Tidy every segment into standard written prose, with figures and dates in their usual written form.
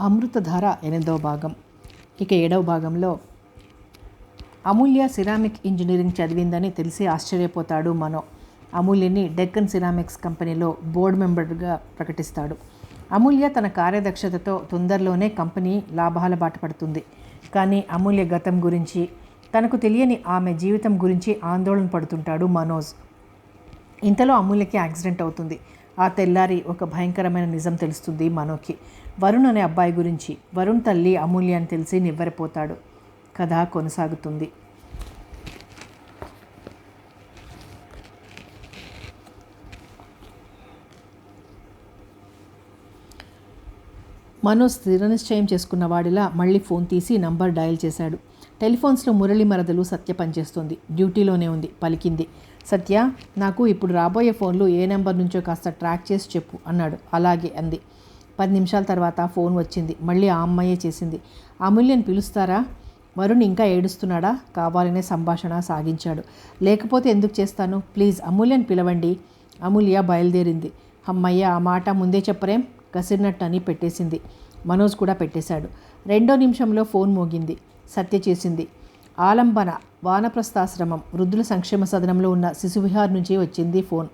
అమృతధార 8వ భాగం. ఇక 7వ భాగంలో అమూల్య సిరామిక్ ఇంజనీరింగ్ చదివిందని తెలిసి ఆశ్చర్యపోతాడు మనో. అమూల్యని డెక్కన్ సిరామిక్స్ కంపెనీలో బోర్డు మెంబర్గా ప్రకటిస్తాడు. అమూల్య తన కార్యదక్షతతో తొందరలోనే కంపెనీ లాభాల బాట పడుతుంది. కానీ అమూల్య గతం గురించి, తనకు తెలియని ఆమె జీవితం గురించి ఆందోళన పడుతుంటాడు మనోజ్. ఇంతలో అమూల్యకి యాక్సిడెంట్ అవుతుంది. ఆ తెల్లారి ఒక భయంకరమైన నిజం తెలుస్తుంది మనోకి, వరుణ్ అనే అబ్బాయి గురించి. వరుణ్ తల్లి అమూల్య అని తెలిసి నివ్వెరపోతాడు. కథ కొనసాగుతుంది. మనోజ్ స్థిర నిశ్చయం చేసుకున్న వాడిలా మళ్ళీ ఫోన్ తీసి నంబర్ డయల్ చేశాడు. టెలిఫోన్స్లో మురళి మరదలు సత్య పనిచేస్తుంది. డ్యూటీలోనే ఉంది. పలికింది. సత్య, నాకు ఇప్పుడు రాబోయే ఫోన్లు ఏ నెంబర్ నుంచో కాస్త ట్రాక్ చేసి చెప్పు అన్నాడు. అలాగే అంది. 10 నిమిషాల తర్వాత ఫోన్ వచ్చింది. మళ్ళీ ఆ అమ్మాయే చేసింది. అమూల్యని పిలుస్తారా? వరుణ్ ఇంకా ఏడుస్తున్నాడా? కావాలనే సంభాషణ సాగించాడు. లేకపోతే ఎందుకు చేస్తాను? ప్లీజ్ అమూల్యని పిలవండి. అమూల్య బయలుదేరింది. అమ్మయ్య, ఆ మాట ముందే చెప్పరేం? కసిరినట్టు అని పెట్టేసింది. మనోజ్ కూడా పెట్టేశాడు. 2వ నిమిషంలో ఫోన్ మోగింది. సత్య చేసింది. ఆలంబన వానప్రస్థాశ్రమం వృద్ధుల సంక్షేమ సదనంలో ఉన్న శిశువిహార్ నుంచి వచ్చింది ఫోన్.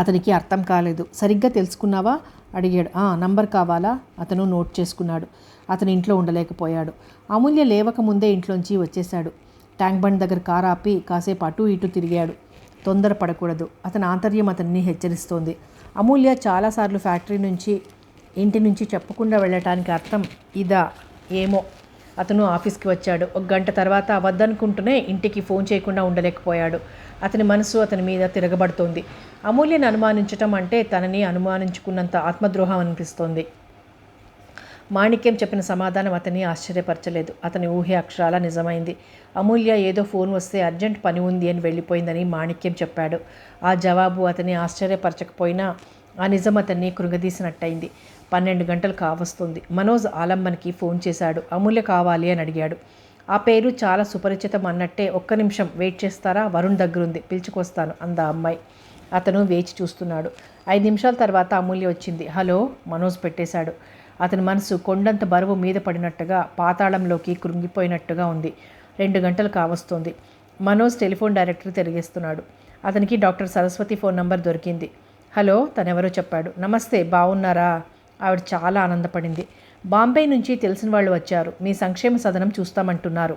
అతనికి అర్థం కాలేదు. సరిగ్గా తెలుసుకున్నావా అడిగాడు. నంబర్ కావాలా? అతను నోట్ చేసుకున్నాడు. అతను ఇంట్లో ఉండలేకపోయాడు. అమూల్య లేవక ముందే ఇంట్లోంచి వచ్చేశాడు. ట్యాంక్ బండ్ దగ్గర కారు ఆపి కాసేపు అటు ఇటు తిరిగాడు. తొందర పడకూడదు. అతని ఆంతర్యం అతన్ని హెచ్చరిస్తోంది. అమూల్య చాలాసార్లు ఫ్యాక్టరీ నుంచి ఇంటి నుంచి చెప్పకుండా వెళ్ళటానికి అర్థం ఇదా ఏమో. అతను ఆఫీస్కి వచ్చాడు. 1 గంట తర్వాత వద్దనుకుంటూనే ఇంటికి ఫోన్ చేయకుండా ఉండలేకపోయాడు. అతని మనసు అతని మీద తిరగబడుతోంది. అమూల్యని అనుమానించటం అంటే తనని అనుమానించుకున్నంత ఆత్మద్రోహం అనిపిస్తోంది. మాణిక్యం చెప్పిన సమాధానం అతన్ని ఆశ్చర్యపరచలేదు. అతని ఊహే అక్షరాల నిజమైంది. అమూల్య ఏదో ఫోన్ వస్తే అర్జెంట్ పని ఉంది అని వెళ్ళిపోయిందని మాణిక్యం చెప్పాడు. ఆ జవాబు అతన్ని ఆశ్చర్యపరచకపోయినా ఆ నిజం అతన్ని కృంగదీసినట్టయింది. 12 గంటలు కావస్తుంది. మనోజ్ ఆలంబన్కి ఫోన్ చేశాడు. అమూల్య కావాలి అని అడిగాడు. ఆ పేరు చాలా సుపరిచితం అన్నట్టే 1 నిమిషం వెయిట్ చేస్తారా? వరుణ్ దగ్గరుంది, పిలుచుకొస్తాను అందా అమ్మాయి. అతను వేచి చూస్తున్నాడు. 5 నిమిషాల తర్వాత అమూల్య వచ్చింది. హలో. మనోజ్ పెట్టేశాడు. అతని మనసు కొండంత బరువు మీద పడినట్టుగా పాతాళంలోకి కృంగిపోయినట్టుగా ఉంది. 2 గంటలు కావస్తోంది. మనోజ్ టెలిఫోన్ డైరెక్టరీ తిరిగేస్తున్నాడు. అతనికి డాక్టర్ సరస్వతి ఫోన్ నంబర్ దొరికింది. హలో. తనెవరో చెప్పాడు. నమస్తే, బాగున్నారా? ఆవిడ చాలా ఆనందపడింది. బాంబే నుంచి తెలిసిన వాళ్ళు వచ్చారు. మీ సంక్షేమ సదనం చూస్తామంటున్నారు.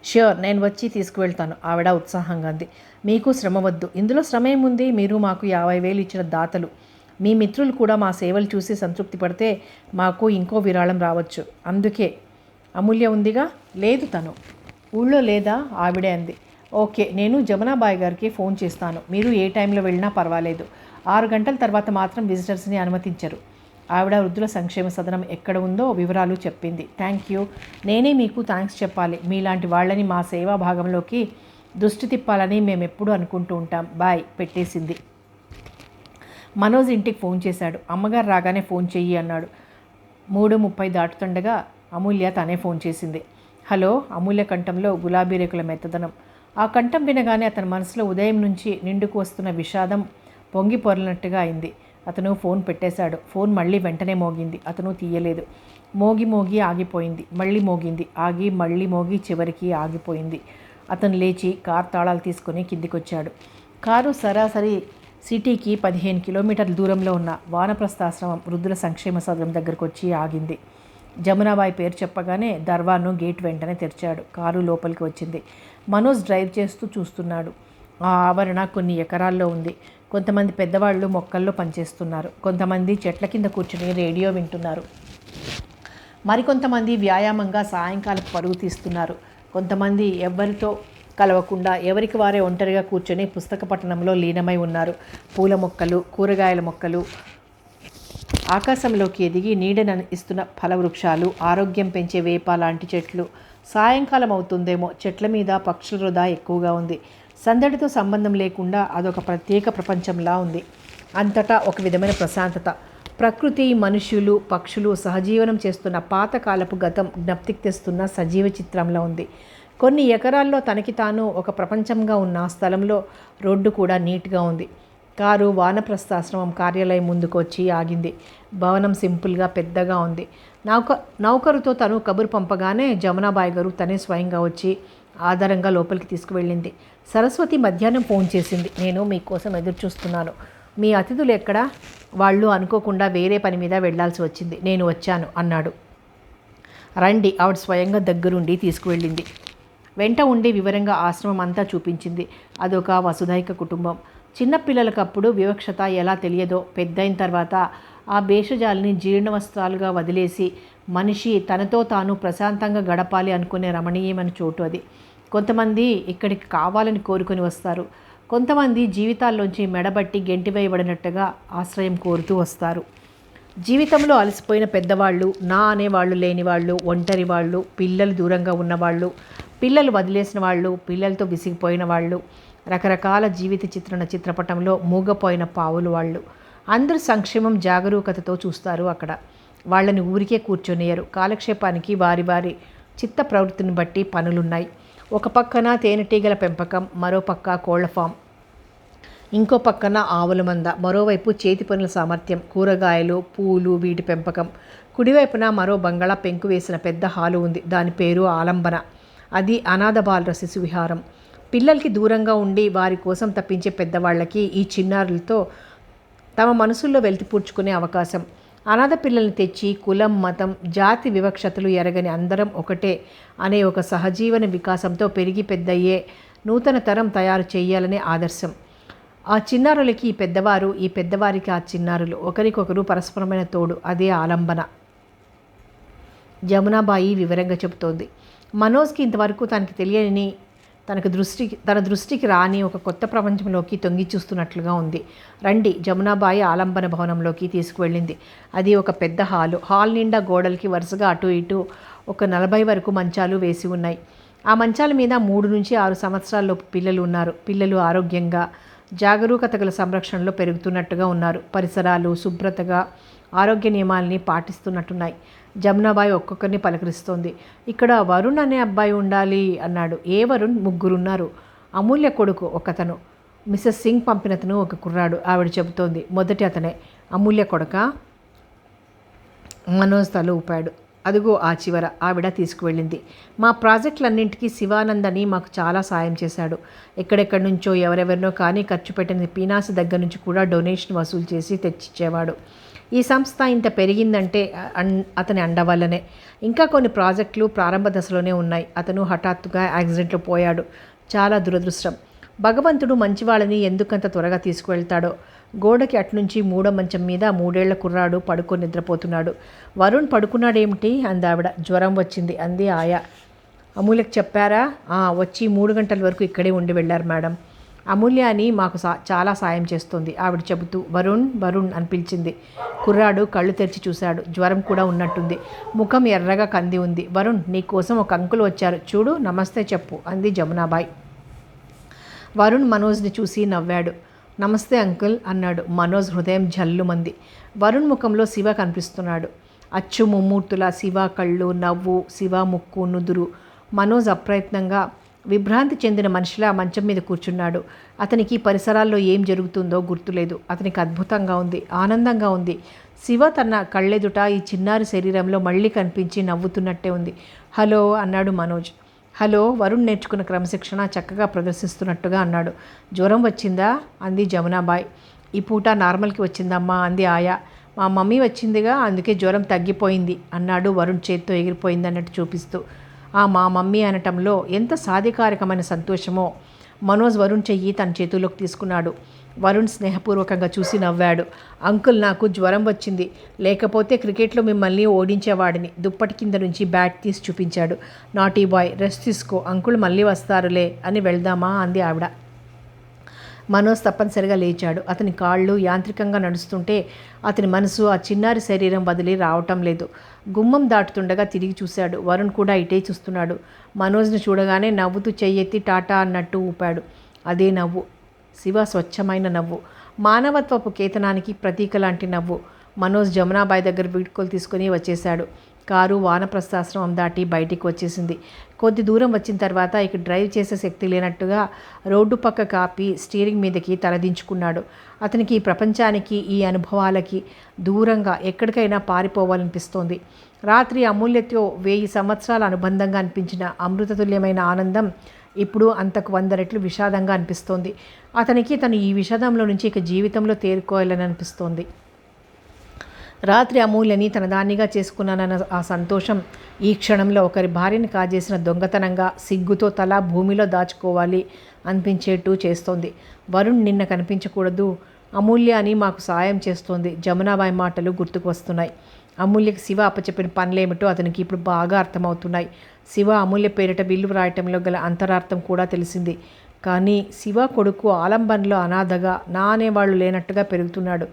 ష్యూర్, నేను వచ్చి తీసుకువెళ్తాను ఆవిడ ఉత్సాహంగా అంది. మీకు శ్రమ వద్దు. ఇందులో శ్రమ ఏముంది? మీరు మాకు 50,000 ఇచ్చిన దాతలు. మీ మిత్రులు కూడా మా సేవలు చూసి సంతృప్తి పడితే మాకు ఇంకో విరాళం రావచ్చు. అందుకే. అమూల్య ఉందిగా? లేదు, తను ఊళ్ళో లేదా? ఆవిడే అంది. ఓకే, నేను జమునాబాయి గారికి ఫోన్ చేస్తాను. మీరు ఏ టైంలో వెళ్ళినా పర్వాలేదు. 6 గంటల తర్వాత మాత్రం విజిటర్స్ని అనుమతించరు. ఆవిడ వృద్ధుల సంక్షేమ సదనం ఎక్కడ ఉందో వివరాలు చెప్పింది. Thank you. నేనే మీకు థ్యాంక్స్ చెప్పాలి. మీలాంటి వాళ్ళని మా సేవా భాగంలోకి దృష్టి తిప్పాలని మేమెప్పుడు అనుకుంటూ ఉంటాం. బాయ్ పెట్టేసింది. మనోజ్ ఇంటికి ఫోన్ చేశాడు. అమ్మగారు రాగానే ఫోన్ చెయ్యి అన్నాడు. 3:30 దాటుతుండగా అమూల్య తనే ఫోన్ చేసింది. హలో. అమూల్య కంఠంలో గులాబీ రేకుల మెత్తదనం. ఆ కంఠం వినగానే అతని మనసులో ఉదయం నుంచి నిండుకు వస్తున్న విషాదం పొంగి పొరలినట్టుగా అయింది. అతను ఫోన్ పెట్టేశాడు. ఫోన్ మళ్ళీ వెంటనే మోగింది. అతను తీయలేదు. మోగి మోగి ఆగిపోయింది. మళ్ళీ మోగింది. ఆగి మళ్ళీ మోగి చివరికి ఆగిపోయింది. అతను లేచి కారు తాళాలు తీసుకుని కిందికొచ్చాడు. కారు సరాసరి సిటీకి 15 కిలోమీటర్ల దూరంలో ఉన్న వానప్రస్థాశ్రమం వృద్ధుల సంక్షేమ సదనం దగ్గరకు వచ్చి ఆగింది. జమునాబాయి పేరు చెప్పగానే దర్వాను గేట్ వెంటనే తెరిచాడు. కారు లోపలికి వచ్చింది. మనోజ్ డ్రైవ్ చేస్తూ చూస్తున్నాడు. ఆ ఆవరణ కొన్ని ఎకరాల్లో ఉంది. కొంతమంది పెద్దవాళ్ళు మొక్కల్లో పనిచేస్తున్నారు. కొంతమంది చెట్ల కింద కూర్చుని రేడియో వింటున్నారు. మరికొంతమంది వ్యాయామంగా సాయంకాలం పరుగు తీస్తున్నారు. కొంతమంది ఎవరితో కలవకుండా ఎవరికి వారే ఒంటరిగా కూర్చొని పుస్తక పఠనంలో లీనమై ఉన్నారు. పూల మొక్కలు, కూరగాయల మొక్కలు, ఆకాశంలోకి ఎదిగి నీడను ఇస్తున్న ఫలవృక్షాలు, ఆరోగ్యం పెంచే వేప లాంటి చెట్లు. సాయంకాలం అవుతుందేమో. చెట్ల మీద పక్షుల వృధా ఎక్కువగా ఉంది. సందడితో సంబంధం లేకుండా అదొక ప్రత్యేక ప్రపంచంలా ఉంది. అంతటా ఒక విధమైన ప్రశాంతత. ప్రకృతి, మనుష్యులు, పక్షులు సహజీవనం చేస్తున్న పాతకాలపు గతం జ్ఞప్తికి తెస్తున్న సజీవ చిత్రంలో ఉంది. కొన్ని ఎకరాల్లో తనకి తాను ఒక ప్రపంచంగా ఉన్న స్థలంలో రోడ్డు కూడా నీట్గా ఉంది. కారు వానప్రస్థాశ్రమం కార్యాలయం ముందుకు వచ్చి ఆగింది. భవనం సింపుల్గా పెద్దగా ఉంది. నౌకరుతో తను కబురు పంపగానే జమునాబాయి గారు తనే స్వయంగా వచ్చి ఆధారంగా లోపలికి తీసుకువెళ్ళింది. సరస్వతి మధ్యాహ్నం ఫోన్ చేసింది. నేను మీకోసం ఎదురు చూస్తున్నాను. మీ అతిథులు ఎక్కడా? వాళ్ళు అనుకోకుండా వేరే పని మీద వెళ్లాల్సి వచ్చింది. నేను వచ్చాను అన్నాడు. రండి. ఆవిడ స్వయంగా దగ్గరుండి తీసుకువెళ్ళింది. వెంట ఉండి వివరంగా ఆశ్రమం అంతా చూపించింది. అదొక వసుధైక కుటుంబం. చిన్నపిల్లలకప్పుడు వివక్షత ఎలా తెలియదో పెద్దయిన తర్వాత ఆ భేషజాలని జీర్ణవస్త్రాలుగా వదిలేసి మనిషి తనతో తాను ప్రశాంతంగా గడపాలి అనుకునే రమణీయమైన చోటు అది. కొంతమంది ఇక్కడికి కావాలని కోరుకొని వస్తారు. కొంతమంది జీవితాల్లోంచి మెడబట్టి గెంటివేయబడినట్టుగా ఆశ్రయం కోరుతూ వస్తారు. జీవితంలో అలసిపోయిన పెద్దవాళ్ళు, నా అనేవాళ్ళు లేని వాళ్ళు, ఒంటరి వాళ్ళు, పిల్లలు దూరంగా ఉన్నవాళ్ళు, పిల్లలు వదిలేసిన వాళ్ళు, పిల్లలతో విసిగిపోయిన వాళ్ళు, రకరకాల జీవిత చిత్రపటంలో మూగపోయిన పావులు వాళ్ళు. అందరూ సంక్షేమం జాగరూకతతో చూస్తారు అక్కడ. వాళ్ళని ఊరికే కూర్చొనియరు. కాలక్షేపానికి వారి వారి చిత్త ప్రవృత్తిని బట్టి పనులున్నాయి. ఒక పక్కన తేనెటీగల పెంపకం, మరో పక్క కోళ్ల ఫామ్, ఇంకో పక్కన ఆవుల మంద, మరోవైపు చేతి పనుల సామర్థ్యం, కూరగాయలు, పూలు, వీటి పెంపకం. కుడివైపున మరో బంగళా పెంకు వేసిన పెద్ద హాలు ఉంది. దాని పేరు ఆలంబన. అది అనాథ బాలుర శిశు విహారం. పిల్లలకి దూరంగా ఉండి వారి కోసం తప్పించే పెద్దవాళ్ళకి ఈ చిన్నారులతో తమ మనసుల్లో వెలితిపూడ్చుకునే అవకాశం. అనాథ పిల్లల్ని తెచ్చి కులం, మతం, జాతి వివక్షతలు ఎరగని అందరం ఒకటే అనే ఒక సహజీవన వికాసంతో పెరిగి పెద్దయ్యే నూతన తరం తయారు చేయాలనే ఆదర్శం. ఆ చిన్నారులకి ఈ పెద్దవారు, ఈ పెద్దవారికి ఆ చిన్నారులు, ఒకరికొకరు పరస్పరమైన తోడు. అదే ఆలంబన. జమునాబాయి వివరంగా చెబుతోంది. మనోజ్కి ఇంతవరకు తనకి తెలియని, తన దృష్టికి రాని ఒక కొత్త ప్రపంచంలోకి తొంగి చూస్తున్నట్లుగా ఉంది. రండి. జమునాబాయి ఆలంబన భవనంలోకి తీసుకువెళ్ళింది. అది ఒక పెద్ద హాల్ నిండా గోడలకి వరుసగా అటు ఇటు ఒక 40 వరకు మంచాలు వేసి ఉన్నాయి. ఆ మంచాల మీద 3 నుంచి 6 సంవత్సరాల్లోపు పిల్లలు ఉన్నారు. పిల్లలు ఆరోగ్యంగా, జాగరూకత గల సంరక్షణలో పెరుగుతున్నట్టుగా ఉన్నారు. పరిసరాలు శుభ్రతగా, ఆరోగ్య నియమాలని పాటిస్తున్నట్టున్నాయి. జమునాబాయి ఒక్కొక్కరిని పలకరిస్తోంది. ఇక్కడ వరుణ్ అనే అబ్బాయి ఉండాలి అన్నాడు. ఏ వరుణ్? 3 ఉన్నారు. అమూల్య కొడుకు ఒకతను, మిసెస్ సింగ్ పంపినతను ఒక కుర్రాడు. ఆవిడ చెబుతోంది. మొదటి అతనే. అమూల్య కొడుక? మనోజ్ తల ఊపాడు. అదిగో ఆ చివర. ఆవిడ తీసుకువెళ్ళింది. మా ప్రాజెక్టులన్నింటికీ శివానంద్ అని మాకు చాలా సాయం చేశాడు. ఎక్కడెక్కడి నుంచో ఎవరెవరినో కానీ ఖర్చు పెట్టిన పీనాసి దగ్గర నుంచి కూడా డొనేషన్ వసూలు చేసి తెచ్చిచ్చేవాడు. ఈ సంస్థ ఇంత పెరిగిందంటే అతని అండ వల్లనే. ఇంకా కొన్ని ప్రాజెక్టులు ప్రారంభ దశలోనే ఉన్నాయి. అతను హఠాత్తుగా యాక్సిడెంట్లో పోయాడు. చాలా దురదృష్టం. భగవంతుడు మంచివాళ్ళని ఎందుకంత త్వరగా తీసుకువెళ్తాడో. గోడకి అట్నుంచి 3వ మంచం మీద 3 ఏళ్ల కుర్రాడు పడుకొని నిద్రపోతున్నాడు. వరుణ్ పడుకున్నాడేమిటి అందావిడ. జ్వరం వచ్చింది అంది ఆయా. అమూల్యకు చెప్పారా? వచ్చి 3 గంటల వరకు ఇక్కడే ఉండి వెళ్ళారు మేడం. అమూల్య అని మాకు చాలా సాయం చేస్తుంది ఆవిడ చెబుతూ వరుణ్ వరుణ్ అని పిలిచింది. కుర్రాడు కళ్ళు తెరిచి చూశాడు. జ్వరం కూడా ఉన్నట్టుంది. ముఖం ఎర్రగా కంది ఉంది. వరుణ్, నీకోసం ఒక అంకుల్ వచ్చారు, చూడు, నమస్తే చెప్పు అంది జమునాబాయి. వరుణ్ మనోజ్ని చూసి నవ్వాడు. నమస్తే అంకుల్ అన్నాడు. మనోజ్ హృదయం జల్లుమంది. వరుణ్ ముఖంలో శివ కనిపిస్తున్నాడు. అచ్చు ముమ్మూర్తుల శివ కళ్ళు, నవ్వు, శివ ముక్కు, నుదురు. మనోజ్ అప్రయత్నంగా విభ్రాంతి చెందిన మనిషిలా మంచం మీద కూర్చున్నాడు. అతనికి పరిసరాల్లో ఏం జరుగుతుందో గుర్తులేదు. అతనికి అద్భుతంగా ఉంది, ఆనందంగా ఉంది. శివ తన కళ్ళెదుట ఈ చిన్నారి శరీరంలో మళ్ళీ కనిపించి నవ్వుతున్నట్టే ఉంది. హలో అన్నాడు మనోజ్. హలో. వరుణ్ నేర్చుకున్న క్రమశిక్షణ చక్కగా ప్రదర్శిస్తున్నట్టుగా అన్నాడు. జ్వరం వచ్చిందా అంది జమునాబాయి. ఈ పూట నార్మల్కి వచ్చిందమ్మా అంది ఆయా. మా మమ్మీ వచ్చిందిగా, అందుకే జ్వరం తగ్గిపోయింది అన్నాడు వరుణ్ చేత్తో ఎగిరిపోయింది అన్నట్టు చూపిస్తూ. మా మమ్మీ అనటంలో ఎంత సాధికారికమైన సంతోషమో. మనోజ్ వరుణ్ చెయ్యి తన చేతుల్లోకి తీసుకున్నాడు. వరుణ్ స్నేహపూర్వకంగా చూసి నవ్వాడు. అంకుల్, నాకు జ్వరం వచ్చింది, లేకపోతే క్రికెట్లో మిమ్మల్ని ఓడించేవాడిని. దుప్పటి కింద నుంచి బ్యాట్ తీసి చూపించాడు. నాటీ బాయ్, రెస్ట్ తీసుకో, అంకుల్ మళ్ళీ వస్తారులే అని వెళ్దామా అంది ఆవిడ. మనోజ్ తప్పనిసరిగా లేచాడు. అతని కాళ్ళు యాంత్రికంగా నడుస్తుంటే అతని మనసు ఆ చిన్నారి శరీరం వదిలి రావటం లేదు. గుమ్మం దాటుతుండగా తిరిగి చూశాడు. వరుణ్ కూడా ఇటే చూస్తున్నాడు. మనోజ్ని చూడగానే నవ్వుతూ చెయ్యెత్తి టాటా అన్నట్టు ఊపాడు. అదే నవ్వు, శివ స్వచ్ఛమైన నవ్వు, మానవత్వపు కేతనానికి ప్రతీక లాంటి నవ్వు. మనోజ్ జమునాబాయి దగ్గర వీడ్కోలు తీసుకుని వచ్చేశాడు. కారు వానప్రస్థాశ్రమం దాటి బయటికి వచ్చేసింది. కొద్ది దూరం వచ్చిన తర్వాత ఇక డ్రైవ్ చేసే శక్తి లేనట్టుగా రోడ్డు పక్క కాపి స్టీరింగ్ మీదకి తలదించుకున్నాడు. అతనికి ఈ ప్రపంచానికి, ఈ అనుభవాలకి దూరంగా ఎక్కడికైనా పారిపోవాలనిపిస్తోంది. రాత్రి అమూల్యతో 1000 సంవత్సరాల అనుబంధంగా అనిపించిన అమృతతుల్యమైన ఆనందం ఇప్పుడు అంతకు 100 రెట్లు విషాదంగా అనిపిస్తోంది. అతనికి తను ఈ విషాదంలో నుంచి ఇక జీవితంలో తేరుకోవాలని అనిపిస్తోంది. రాత్రి అమూల్యని తనదాన్నిగా చేసుకున్నానన్న ఆ సంతోషం ఈ క్షణంలో ఒకరి భార్యని కాజేసిన దొంగతనంగా సిగ్గుతో తల భూమిలో దాచుకోవాలి అనిపించేట్టు చేస్తోంది. వరుణ్ నిన్న కనిపించకూడదు, అమూల్య అని మాకు సాయం చేస్తోంది. జమునాబాయి మాటలు గుర్తుకు వస్తున్నాయి. అమూల్యకి శివ అప్పచెప్పిన పనులేమిటో అతనికి ఇప్పుడు బాగా అర్థమవుతున్నాయి. శివ అమూల్య పేరిట బిల్లు వ్రాయటంలో గల అంతరార్థం కూడా తెలిసింది. కానీ శివ కొడుకు ఆలంబన్లో అనాథగా నా అనేవాళ్ళు లేనట్టుగా పెరుగుతున్నాడు.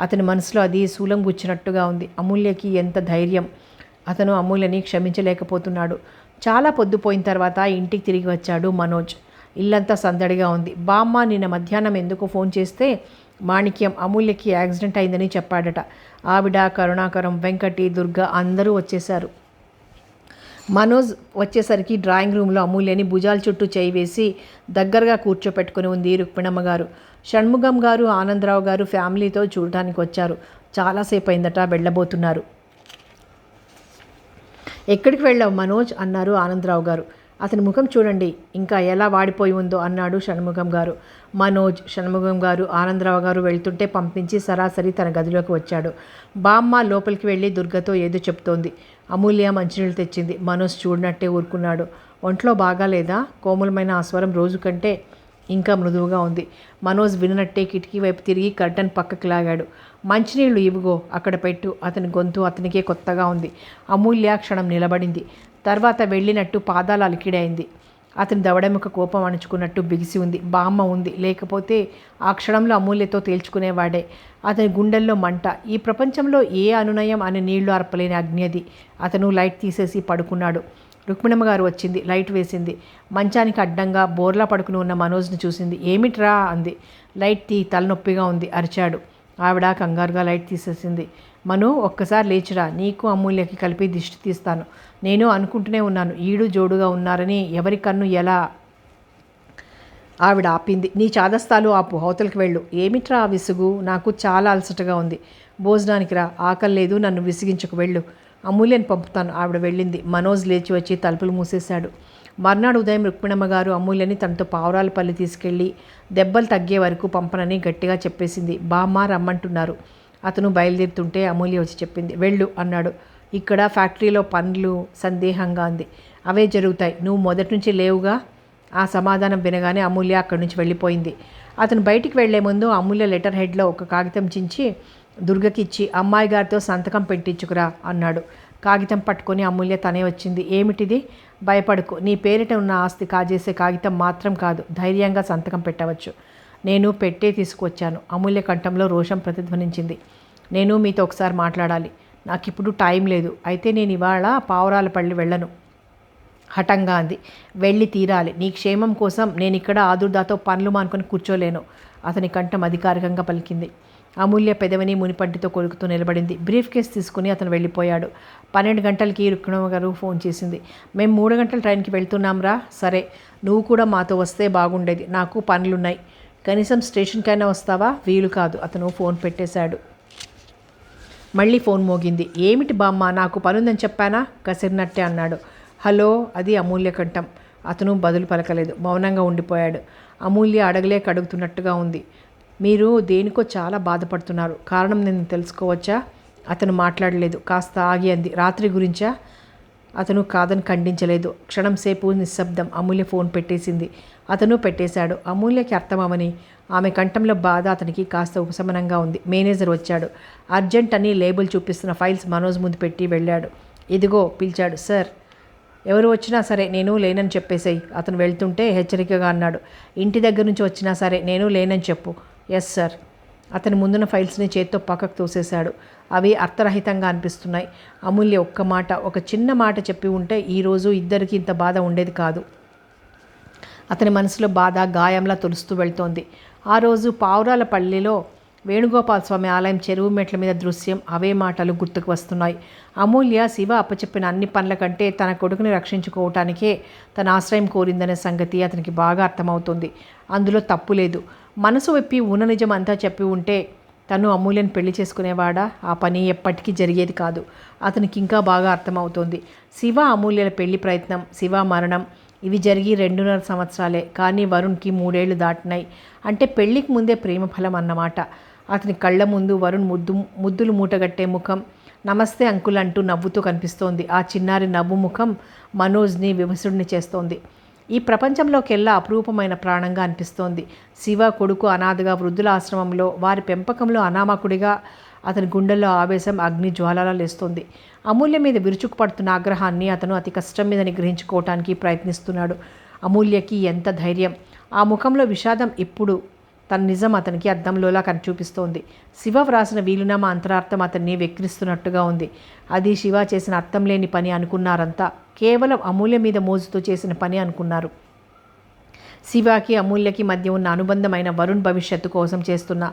అతని మనసులో అది శూలం గుచ్చినట్టుగా ఉంది. అమూల్యకి ఎంత ధైర్యం! అతను అమూల్యని క్షమించలేకపోతున్నాడు. చాలా పొద్దుపోయిన తర్వాత ఇంటికి తిరిగి వచ్చాడు మనోజ్. ఇల్లంతా సందడిగా ఉంది. బామ్మ నిన్న మధ్యాహ్నం ఎందుకు ఫోన్ చేస్తే మాణిక్యం అమూల్యకి యాక్సిడెంట్ అయిందని చెప్పాడట. ఆవిడ, కరుణాకరం, వెంకటి, దుర్గ అందరూ వచ్చేశారు. మనోజ్ వచ్చేసరికి డ్రాయింగ్ రూమ్లో అమూల్యని భుజాల చుట్టూ చేయి వేసి దగ్గరగా కూర్చోపెట్టుకుని ఉంది రుక్మిణమ్మ గారు. షణ్ముగం గారు, ఆనందరావు గారు ఫ్యామిలీతో చూడటానికి వచ్చారు. చాలాసేపు అయిందట, వెళ్ళబోతున్నారు. ఎక్కడికి వెళ్ళావు మనోజ్ అన్నారు ఆనందరావు గారు. అతని ముఖం చూడండి ఇంకా ఎలా వాడిపోయి ఉందో అన్నాడు షణ్ముగం గారు. మనోజ్, షణ్ముగం గారు, ఆనందరావు గారు వెళ్తుంటే పంపించి సరాసరి తన గదిలోకి వచ్చాడు. బామ్మ లోపలికి వెళ్ళి దుర్గతో ఏదో చెప్తోంది. అమూల్య మంచినీళ్ళు తెచ్చింది. మనోజ్ చూడనట్టే ఊరుకున్నాడు. ఒంట్లో బాగాలేదా? కోమలమైన ఆ స్వరం రోజు కంటే ఇంకా మృదువుగా ఉంది. మనోజ్ విననట్టే కిటికీ వైపు తిరిగి కర్టన్ పక్కకి లాగాడు. మంచినీళ్ళు ఇవిగో అక్కడ పెట్టు. అతని గొంతు అతనికే కొత్తగా ఉంది. అమూల్య క్షణం నిలబడింది. తర్వాత వెళ్ళినట్టు పాదాలు అలికిడైంది. అతని దవడముక కోపం అణుచుకున్నట్టు బిగిసి ఉంది. బామ్మ ఉంది, లేకపోతే ఆ క్షణంలో అమూల్యతో తేల్చుకునేవాడే. అతని గుండెల్లో మంట. ఈ ప్రపంచంలో ఏ అనునయం అని నీళ్లు అర్పలేని అగ్ని అది. అతను లైట్ తీసేసి పడుకున్నాడు. రుక్మిణమ్మ గారు వచ్చింది. లైట్ వేసింది. మంచానికి అడ్డంగా బోర్లా పడుకుని ఉన్న మనోజ్ని చూసింది. ఏమిట్రా అంది. లైట్ తీ, తలనొప్పిగా ఉంది అరిచాడు. ఆవిడ కంగారుగా లైట్ తీసేసింది. మను, ఒక్కసారి లేచిరా, నీకు అమూల్యకి కలిపి దిష్టి తీస్తాను. నేను అనుకుంటూనే ఉన్నాను ఈడు జోడుగా ఉన్నారని. ఎవరి కన్ను ఎలా? ఆవిడ ఆపింది. నీ చాదస్తాలు ఆపు, అవతలకి వెళ్ళు. ఏమిట్రా ఆ విసుగు? నాకు చాలా అలసటగా ఉంది. భోజనానికి రా, ఆకలి లేదు, నన్ను విసిగించకు, వెళ్ళు. అమూల్యని పంపుతాను. ఆవిడ వెళ్ళింది. మనోజ్ లేచి వచ్చి తలుపులు మూసేశాడు. మర్నాడు ఉదయం రుక్మిణమ్మ గారు అమూల్యని తనతో పావురాలపల్లి తీసుకెళ్ళి దెబ్బలు తగ్గే వరకు పంపనని గట్టిగా చెప్పేసింది. బామ్మ రమ్మంటున్నారు. అతను బయలుదేరుతుంటే అమూల్య వచ్చి చెప్పింది. వెళ్ళు అన్నాడు. ఇక్కడ ఫ్యాక్టరీలో పనులు సందేహంగా అంది. అవే జరుగుతాయి, నువ్వు మొదటి నుంచి లేవుగా. ఆ సమాధానం వినగానే అమూల్య అక్కడి నుంచి వెళ్ళిపోయింది. అతను బయటికి వెళ్లే ముందు అమూల్య లెటర్ హెడ్లో ఒక కాగితం చించి దుర్గకిచ్చి అమ్మాయి గారితో సంతకం పెట్టించుకురా అన్నాడు. కాగితం పట్టుకొని అమూల్య తనే వచ్చింది. ఏమిటిది? భయపడకు, నీ పేరిట ఉన్న ఆస్తి కాజేసే కాగితం మాత్రం కాదు, ధైర్యంగా సంతకం పెట్టవచ్చు. నేను పెట్టే తీసుకువచ్చాను. అమూల్య కంఠంలో రోషం ప్రతిధ్వనించింది. నేను మీతో ఒకసారి మాట్లాడాలి. నాకు ఇప్పుడు టైం లేదు. అయితే నేను ఇవాళ పావురాలపల్లి వెళ్ళను హఠంగా అంది. వెళ్ళి తీరాలి. నీ క్షేమం కోసం నేను ఇక్కడ ఆదుర్దాతో పనులు మానుకొని కూర్చోలేను. అతని కంఠం అధికారికంగా పలికింది. అమూల్య పెదవిని మునిపంటితో కొరుకుతూ నిలబడింది. బ్రీఫ్ కేస్ తీసుకుని అతను వెళ్ళిపోయాడు. 12 గంటలకి రుక్మిణమ్మ గారు ఫోన్ చేసింది. మేము 3 గంటల ట్రైన్కి వెళ్తున్నాంరా. సరే, నువ్వు కూడా మాతో వస్తే బాగుండేది. నాకు పనులున్నాయి. కనీసం స్టేషన్కైనా వస్తావా? వీలు కాదు. అతను ఫోన్ పెట్టేశాడు. మళ్ళీ ఫోన్ మోగింది. ఏమిటి బామ్మ, నాకు పనుందని చెప్పానా? కసిరినట్టే అన్నాడు. హలో, అది అమూల్య కంఠం. అతను బదులు పలకలేదు. మౌనంగా ఉండిపోయాడు. అమూల్య అడగలేక అడుగుతున్నట్టుగా ఉంది. మీరు దేనికో చాలా బాధపడుతున్నారు. కారణం నేను తెలుసుకోవచ్చా? అతను మాట్లాడలేదు. కాస్త ఆగి అంది. రాత్రి గురించా? అతను కాదని ఖండించలేదు. క్షణం సేపు నిశ్శబ్దం. అమూల్య ఫోన్ పెట్టేసింది. అతను పెట్టేశాడు. అమూల్యకి అర్థమవని ఆమె కంఠంలో బాధ అతనికి కాస్త ఉపశమనంగా ఉంది. మేనేజర్ వచ్చాడు. అర్జెంట్ అని లేబుల్ చూపిస్తున్న ఫైల్స్ మనోజ్ ముందు పెట్టి వెళ్ళాడు. ఇదిగో పిలిచాడు. సార్, ఎవరు వచ్చినా సరే నేను లేనని చెప్పేసేయి. అతను వెళ్తుంటే హెచ్చరికగా అన్నాడు. ఇంటి దగ్గర నుంచి వచ్చినా సరే నేను లేనని చెప్పు. Yes sir. అతని ముందున్న ఫైల్స్ని చేత్తో పక్కకు తోసేశాడు. అవి అర్థరహితంగా అనిపిస్తున్నాయి. అమూల్య ఒక్క మాట, ఒక చిన్న మాట చెప్పి ఉంటే ఈరోజు ఇద్దరికి ఇంత బాధ ఉండేది కాదు. అతని మనసులో బాధ గాయంలా తొలుస్తూ వెళ్తోంది. ఆ రోజు పావురాలపల్లిలో వేణుగోపాల స్వామి ఆలయం చెరువు మెట్ల మీద దృశ్యం, అవే మాటలు గుర్తుకు వస్తున్నాయి. అమూల్య శివ అప్పచెప్పిన అన్ని పనుల కంటే తన కొడుకుని రక్షించుకోవటానికే తన ఆశ్రయం కోరిందనే సంగతి అతనికి బాగా అర్థమవుతుంది. అందులో తప్పు లేదు. మనసు విప్పి ఉన్న నిజం అంతా చెప్పి ఉంటే తను అమూల్యను పెళ్లి చేసుకునేవాడా? ఆ పని ఎప్పటికీ జరిగేది కాదు. అతనికి ఇంకా బాగా అర్థమవుతోంది. శివ అమూల్యల పెళ్లి ప్రయత్నం, శివ మరణం ఇవి జరిగి 2.5 సంవత్సరాలే. కానీ వరుణ్కి 3 ఏళ్లు దాటినాయి. అంటే పెళ్లికి ముందే ప్రేమ ఫలం అన్నమాట. అతని కళ్ళ ముందు వరుణ్ ముద్దులు మూటగట్టే ముఖం, నమస్తే అంకుల్ అంటూ నవ్వుతూ కనిపిస్తోంది. ఆ చిన్నారి నవ్వు ముఖం మనోజ్ని వివసుడిని చేస్తోంది. ఈ ప్రపంచంలోకెల్లా అపురూపమైన ప్రాణంగా అనిపిస్తోంది. శివ కొడుకు అనాథగా వృద్ధుల ఆశ్రమంలో, వారి పెంపకంలో అనామకుడిగా అతని గుండెల్లో ఆవేశం అగ్ని జ్వాలలా లేస్తోంది. అమూల్య మీద విరుచుకుపడుతున్న ఆగ్రహాన్ని అతను అతి కష్టం మీద నిగ్రహించుకోవటానికి ప్రయత్నిస్తున్నాడు. అమూల్యకి ఎంత ధైర్యం! ఆ ముఖంలో విషాదం ఇప్పుడు తన నిజం అతనికి అద్దంలోలా చూపిస్తోంది. శివ వ్రాసిన వీలునామా అంతరార్థం అతన్ని వెక్కిరిస్తున్నట్టుగా ఉంది. అది శివ చేసిన అర్థం లేని పని అనుకున్నారంతా. కేవలం అమూల్య మీద మోజుతో చేసిన పని అనుకున్నారు. శివకి అమూల్యకి మధ్య ఉన్న అనుబంధమైన వరుణ్ భవిష్యత్తు కోసం చేస్తున్న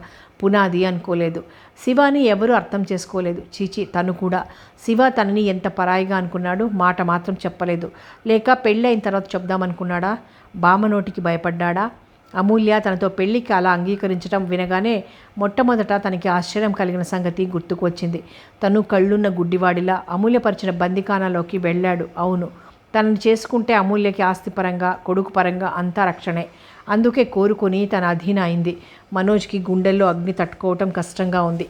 పునాది అనుకోలేదు. శివాని ఎవరూ అర్థం చేసుకోలేదు. చీచి, తను కూడా. శివ తనని ఎంత పరాయిగా అనుకున్నాడు. మాట మాత్రం చెప్పలేదు. లేక పెళ్ళైన తర్వాత చెప్దామనుకున్నాడా? బామ్మ నోటికి భయపడ్డాడా? అమూల్య తనతో పెళ్లికి అలా అంగీకరించడం వినగానే మొట్టమొదట తనకి ఆశ్చర్యం కలిగిన సంగతి గుర్తుకు వచ్చింది. తను కళ్ళున్న గుడ్డివాడిలా అమూల్యపరిచిన బందికానాలోకి వెళ్ళాడు. అవును, తనని చేసుకుంటే అమూల్యకి ఆస్తిపరంగా, కొడుకు పరంగా అంతా రక్షణే. అందుకే కోరుకొని తన అధీన అయింది. మనోజ్కి గుండెల్లో అగ్ని తట్టుకోవటం కష్టంగా ఉంది.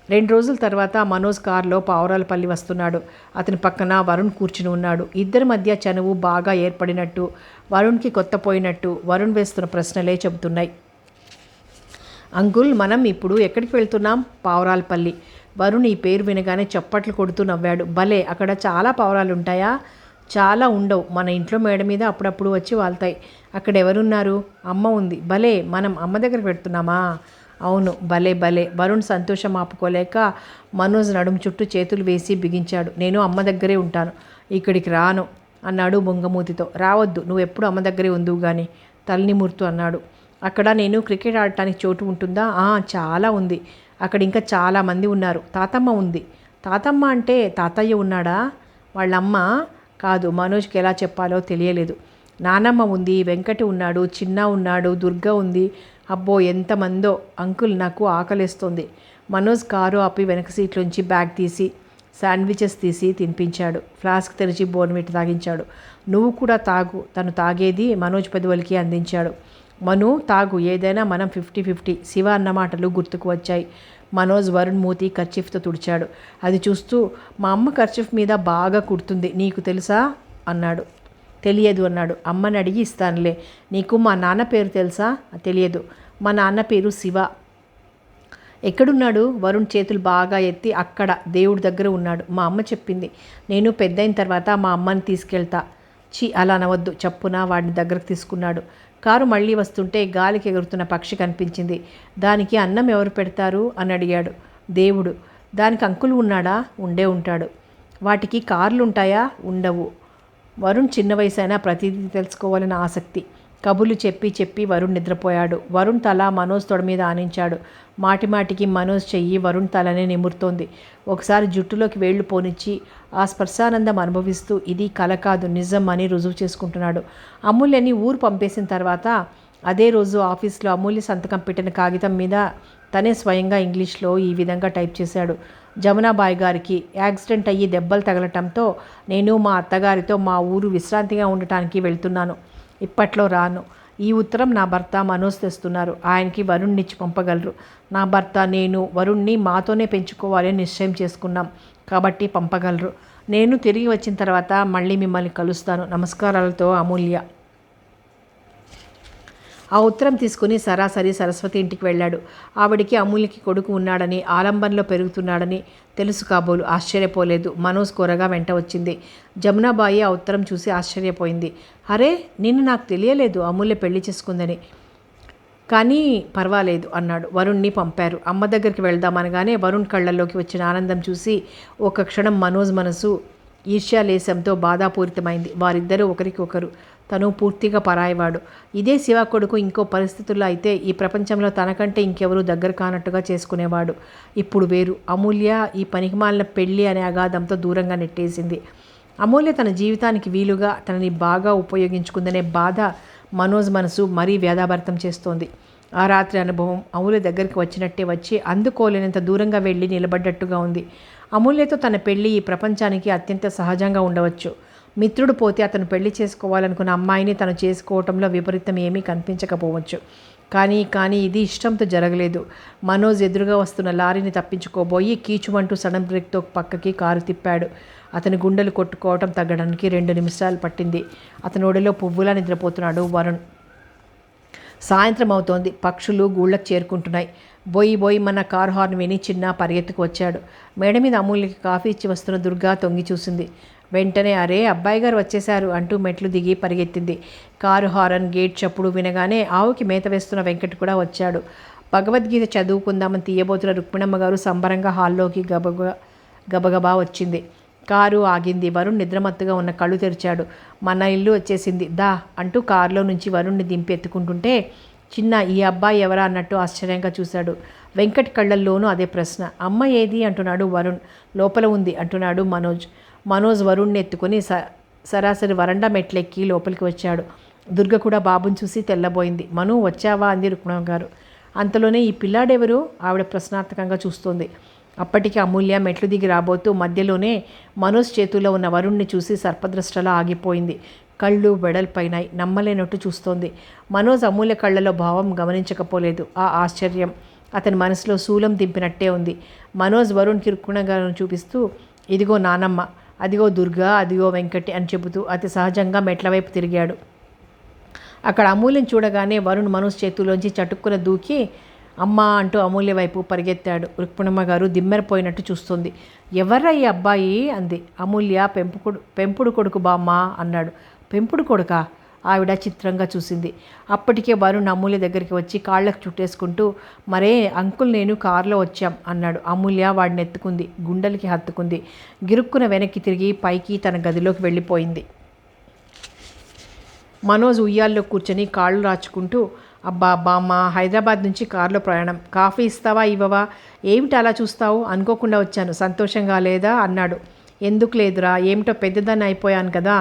2 రోజుల తర్వాత మనోజ్ కారులో పావురాలపల్లి వస్తున్నాడు. అతని పక్కన వరుణ్ కూర్చుని ఉన్నాడు. ఇద్దరి మధ్య చనువు బాగా ఏర్పడినట్టు, వరుణ్కి కొత్త పోయినట్టు వరుణ్ వేస్తున్న ప్రశ్నలే చెబుతున్నాయి. అంకుల్, మనం ఇప్పుడు ఎక్కడికి వెళ్తున్నాం? పావురాలపల్లి. వరుణ్ ఈ పేరు వినగానే చప్పట్లు కొడుతూ నవ్వాడు. భలే, అక్కడ చాలా పావురాలు ఉంటాయా? చాలా ఉండవు. మన ఇంట్లో మేడ మీద అప్పుడప్పుడు వచ్చి వాళ్తాయి. అక్కడ ఎవరున్నారు? అమ్మ ఉంది. భలే, మనం అమ్మ దగ్గరికి పెడుతున్నామా? అవును, భలే భలే. వరుణ్ సంతోషం ఆపుకోలేక మనోజ్ నడుము చుట్టూ చేతులు వేసి బిగించాడు. నేను అమ్మ దగ్గరే ఉంటాను, ఇక్కడికి రాను అన్నాడు బొంగమూతితో. రావద్దు, నువ్వెప్పుడు అమ్మ దగ్గరే ఉందువు గాని తల్లినిముర్తు అన్నాడు. అక్కడ నేను క్రికెట్ ఆడటానికి చోటు ఉంటుందా? చాలా ఉంది. అక్కడ ఇంకా చాలామంది ఉన్నారు. తాతమ్మ ఉంది. తాతమ్మ అంటే తాతయ్య ఉన్నాడా? వాళ్ళమ్మ కాదు. మనోజ్కి ఎలా చెప్పాలో తెలియలేదు. నానమ్మ ఉంది, వెంకటి ఉన్నాడు, చిన్న ఉన్నాడు, దుర్గ ఉంది. అబ్బో, ఎంతమందో! అంకుల్, నాకు ఆకలేస్తోంది. మనోజ్ కారు ఆపి వెనక సీట్లోంచి బ్యాగ్ తీసి శాండ్విచెస్ తీసి తినిపించాడు. ఫ్లాస్క్ తెరిచి బోర్న్విటా తాగించాడు. నువ్వు కూడా తాగు. తను తాగేది మనోజ్ పెదవులకి అందించాడు. మను, తాగు, ఏదైనా మనం 50-50. శివ అన్న మాటలు గుర్తుకు వచ్చాయి. మనోజ్ వరుణ్ మూతి కర్చీఫ్తో తుడిచాడు. అది చూస్తూ, మా అమ్మ కర్చీఫ్ మీద బాగా కుడుతుంది, నీకు తెలుసా అన్నాడు. తెలియదు అన్నాడు. అమ్మని అడిగి ఇస్తానులే. నీకు మా నాన్న పేరు తెలుసా? తెలియదు. మా నాన్న పేరు శివ. ఎక్కడున్నాడు? వరుణ్ చేతులు బాగా ఎత్తి, అక్కడ దేవుడి దగ్గర ఉన్నాడు. మా అమ్మ చెప్పింది. నేను పెద్దయిన తర్వాత మా అమ్మని తీసుకెళ్తా. అలా అనవద్దు. చప్పున వాడిని దగ్గరకు తీసుకున్నాడు. కారు మళ్ళీ వస్తుంటే గాలికి ఎగురుతున్న పక్షి కనిపించింది. దానికి అన్నం ఎవరు పెడతారు అని అడిగాడు. దేవుడు. దానికి అంకుల్ ఉన్నాడా? ఉండే ఉంటాడు. వాటికి కార్లు ఉంటాయా? ఉండవు. వరుణ్ చిన్న వయసైనా ప్రతిదీ తెలుసుకోవాలని ఆసక్తి. కబుర్లు చెప్పి చెప్పి వరుణ్ నిద్రపోయాడు. వరుణ్ తల మనోజ్ తొడ మీద ఆనించాడు. మాటిమాటికి మనోజ్ చెయ్యి వరుణ్ తలనే నిమురుతోంది. ఒకసారి జుట్టులోకి వేళ్లు పోనిచ్చి ఆ స్పర్శానందం అనుభవిస్తూ ఇది కల కాదు, నిజం అని రుజువు చేసుకుంటున్నాడు. అమూల్యని ఊరు పంపేసిన తర్వాత అదే రోజు ఆఫీస్లో అమూల్య సంతకం పెట్టిన కాగితం మీద తనే స్వయంగా ఇంగ్లీష్లో ఈ విధంగా టైప్ చేశాడు. జమునాబాయి గారికి యాక్సిడెంట్ అయ్యి దెబ్బలు తగలటంతో నేను మా అత్తగారితో మా ఊరు విశ్రాంతిగా ఉండటానికి వెళ్తున్నాను. ఇప్పట్లో రాను. ఈ ఉత్తరం నా భర్త మనోజ్ తెస్తున్నారు. ఆయనకి వరుణ్నిచ్చి పంపగలరు. నా భర్త నేను వరుణ్ని మాతోనే పెంచుకోవాలని నిశ్చయం చేసుకున్నాం కాబట్టి పంపగలరు. నేను తిరిగి వచ్చిన తర్వాత మళ్ళీ మిమ్మల్ని కలుస్తాను. నమస్కారాలతో అమూల్య. ఆ ఉత్తరం తీసుకుని సరాసరి సరస్వతి ఇంటికి వెళ్ళాడు. ఆవిడికి అమూల్యకి కొడుకు ఉన్నాడని, ఆలంబనలో పెరుగుతున్నాడని తెలుసు కాబోలు. ఆశ్చర్యపోలేదు. మనోజ్ కోరగా వెంట వచ్చింది. జమునాబాయి ఆ ఉత్తరం చూసి ఆశ్చర్యపోయింది. అరే, నిన్ను నాకు తెలియలేదు అమూల్య పెళ్లి చేసుకుందని. కానీ పర్వాలేదు అన్నాడు. వరుణ్ని పంపారు. అమ్మ దగ్గరికి వెళ్దామనగానే వరుణ్ కళ్ళల్లోకి వచ్చిన ఆనందం చూసి ఒక క్షణం మనోజ్ మనసు ఈర్ష్యాలేశంతో బాధాపూరితమైంది. వారిద్దరూ ఒకరికొకరు తను పూర్తిగా పరాయివాడు. ఇదే శివ కొడుకు ఇంకో పరిస్థితుల్లో అయితే ఈ ప్రపంచంలో తనకంటే ఇంకెవరూ దగ్గర కానట్టుగా చేసుకునేవాడు. ఇప్పుడు వేరు. అమూల్య ఈ పనికిమాలిన పెళ్ళి అనే అగాధంతో దూరంగా నెట్టేసింది. అమూల్య తన జీవితానికి వీలుగా తనని బాగా ఉపయోగించుకుందనే బాధ మనోజ్ మనసు మరీ వ్యాధాభరితం చేస్తోంది. ఆ రాత్రి అనుభవం అమూల్య దగ్గరికి వచ్చినట్టే వచ్చి అందుకోలేనంత దూరంగా వెళ్ళి నిలబడ్డట్టుగా ఉంది. అమూల్యతో తన పెళ్ళి ఈ ప్రపంచానికి అత్యంత సహజంగా ఉండవచ్చు. మిత్రుడు పోతే అతను పెళ్లి చేసుకోవాలనుకున్న అమ్మాయిని తను చేసుకోవటంలో విపరీతం ఏమీ కనిపించకపోవచ్చు. కానీ ఇది ఇష్టంతో జరగలేదు. మనోజ్ ఎదురుగా వస్తున్న లారీని తప్పించుకోబోయి కీచుమంటూ సడన్ బ్రేక్తో పక్కకి కారు తిప్పాడు. అతని గుండెలు కొట్టుకోవటం తగ్గడానికి 2 నిమిషాలు పట్టింది. అతని ఒడిలో పువ్వులా నిద్రపోతున్నాడు వరుణ్. సాయంత్రం అవుతోంది. పక్షులు గూళ్ళకు చేరుకుంటున్నాయి. బోయి మన కారు హార్న్ విని చిన్న పరిగెత్తుకు వచ్చాడు. మేడ మీద అమూల్యకి కాఫీ ఇచ్చి వస్తున్న దుర్గా తొంగి చూసింది. వెంటనే అరే అబ్బాయి గారు వచ్చేశారు అంటూ మెట్లు దిగి పరిగెత్తింది. కారు హారన్ గేట్ చప్పుడు వినగానే ఆవుకి మేత వేస్తున్న వెంకట్ కూడా వచ్చాడు. భగవద్గీత చదువుకుందామని తీయబోతున్న రుక్మిణమ్మ గారు సంబరంగా హాల్లోకి గబగబా వచ్చింది. కారు ఆగింది. వరుణ్ నిద్రమత్తుగా ఉన్న కళ్ళు తెరిచాడు. మన ఇల్లు వచ్చేసింది దా అంటూ కారులో నుంచి వరుణ్ణి దింపి ఎత్తుకుంటుంటే చిన్న ఈ అబ్బాయి ఎవరా అన్నట్టు ఆశ్చర్యంగా చూశాడు. వెంకట్ కళ్ళల్లోనూ అదే ప్రశ్న. అమ్మ ఏది అంటున్నాడు వరుణ్. లోపల ఉంది అంటున్నాడు మనోజ్ వరుణ్ణి ఎత్తుకొని సరాసరి వరండా మెట్లెక్కి లోపలికి వచ్చాడు. దుర్గ కూడా బాబుని చూసి తెల్లబోయింది. మను వచ్చావా అంది రుక్మిణమ్మ గారు. అంతలోనే ఈ పిల్లాడెవరు ఆవిడ ప్రశ్నార్థకంగా చూస్తోంది. అప్పటికి అమూల్య మెట్లు దిగి రాబోతూ మధ్యలోనే మనోజ్ చేతుల్లో ఉన్న వరుణ్ణి చూసి సర్పద్రష్టలా ఆగిపోయింది. కళ్ళు వెడల్పైనాయి. నమ్మలేనట్టు చూస్తోంది. మనోజ్ అమూల్య కళ్ళలో భావం గమనించకపోలేదు. ఆ ఆశ్చర్యం అతని మనసులో శూలం దింపినట్టే ఉంది. మనోజ్ వరుణ్కి రుక్మిణమ్మ గారిని చూపిస్తూ ఇదిగో నానమ్మ, అదిగో దుర్గా, అదిగో వెంకటి అని చెబుతూ అతి సహజంగా మెట్ల వైపు తిరిగాడు. అక్కడ అమూల్యను చూడగానే వరుణ్ మనోజ్ చేతుల్లోంచి చటుక్కున దూకి అమ్మ అంటూ అమూల్య వైపు పరిగెత్తాడు. రుక్మిణమ్మ గారు దిమ్మెరపోయినట్టు చూస్తుంది. ఎవర్రా ఈ అబ్బాయి అంది. అమూల్య పెంపుడు కొడుకు బామ్మ అన్నాడు. పెంపుడు కొడుకా? ఆవిడ చిత్రంగా చూసింది. అప్పటికే వరుణ్ అమూల్య దగ్గరికి వచ్చి కాళ్ళకు చుట్టేసుకుంటూ మరే అంకుల్ నేను కారులో వచ్చాం అన్నాడు. అమూల్య వాడిని ఎత్తుకుంది. గుండెలకి హత్తుకుంది. గిరుక్కున వెనక్కి తిరిగి పైకి తన గదిలోకి వెళ్ళిపోయింది. మనోజ్ ఉయ్యాల్లో కూర్చొని కాళ్ళు రాచుకుంటూ అబ్బా బామ్మ, హైదరాబాద్ నుంచి కారులో ప్రయాణం, కాఫీ ఇస్తావా ఇవ్వవా? ఏమిటి అలా చూస్తావు? అనుకోకుండా వచ్చాను, సంతోషంగా లేదా అన్నాడు. ఎందుకు లేదురా, ఏమిటో పెద్దదాన్ని అయిపోయాను కదా,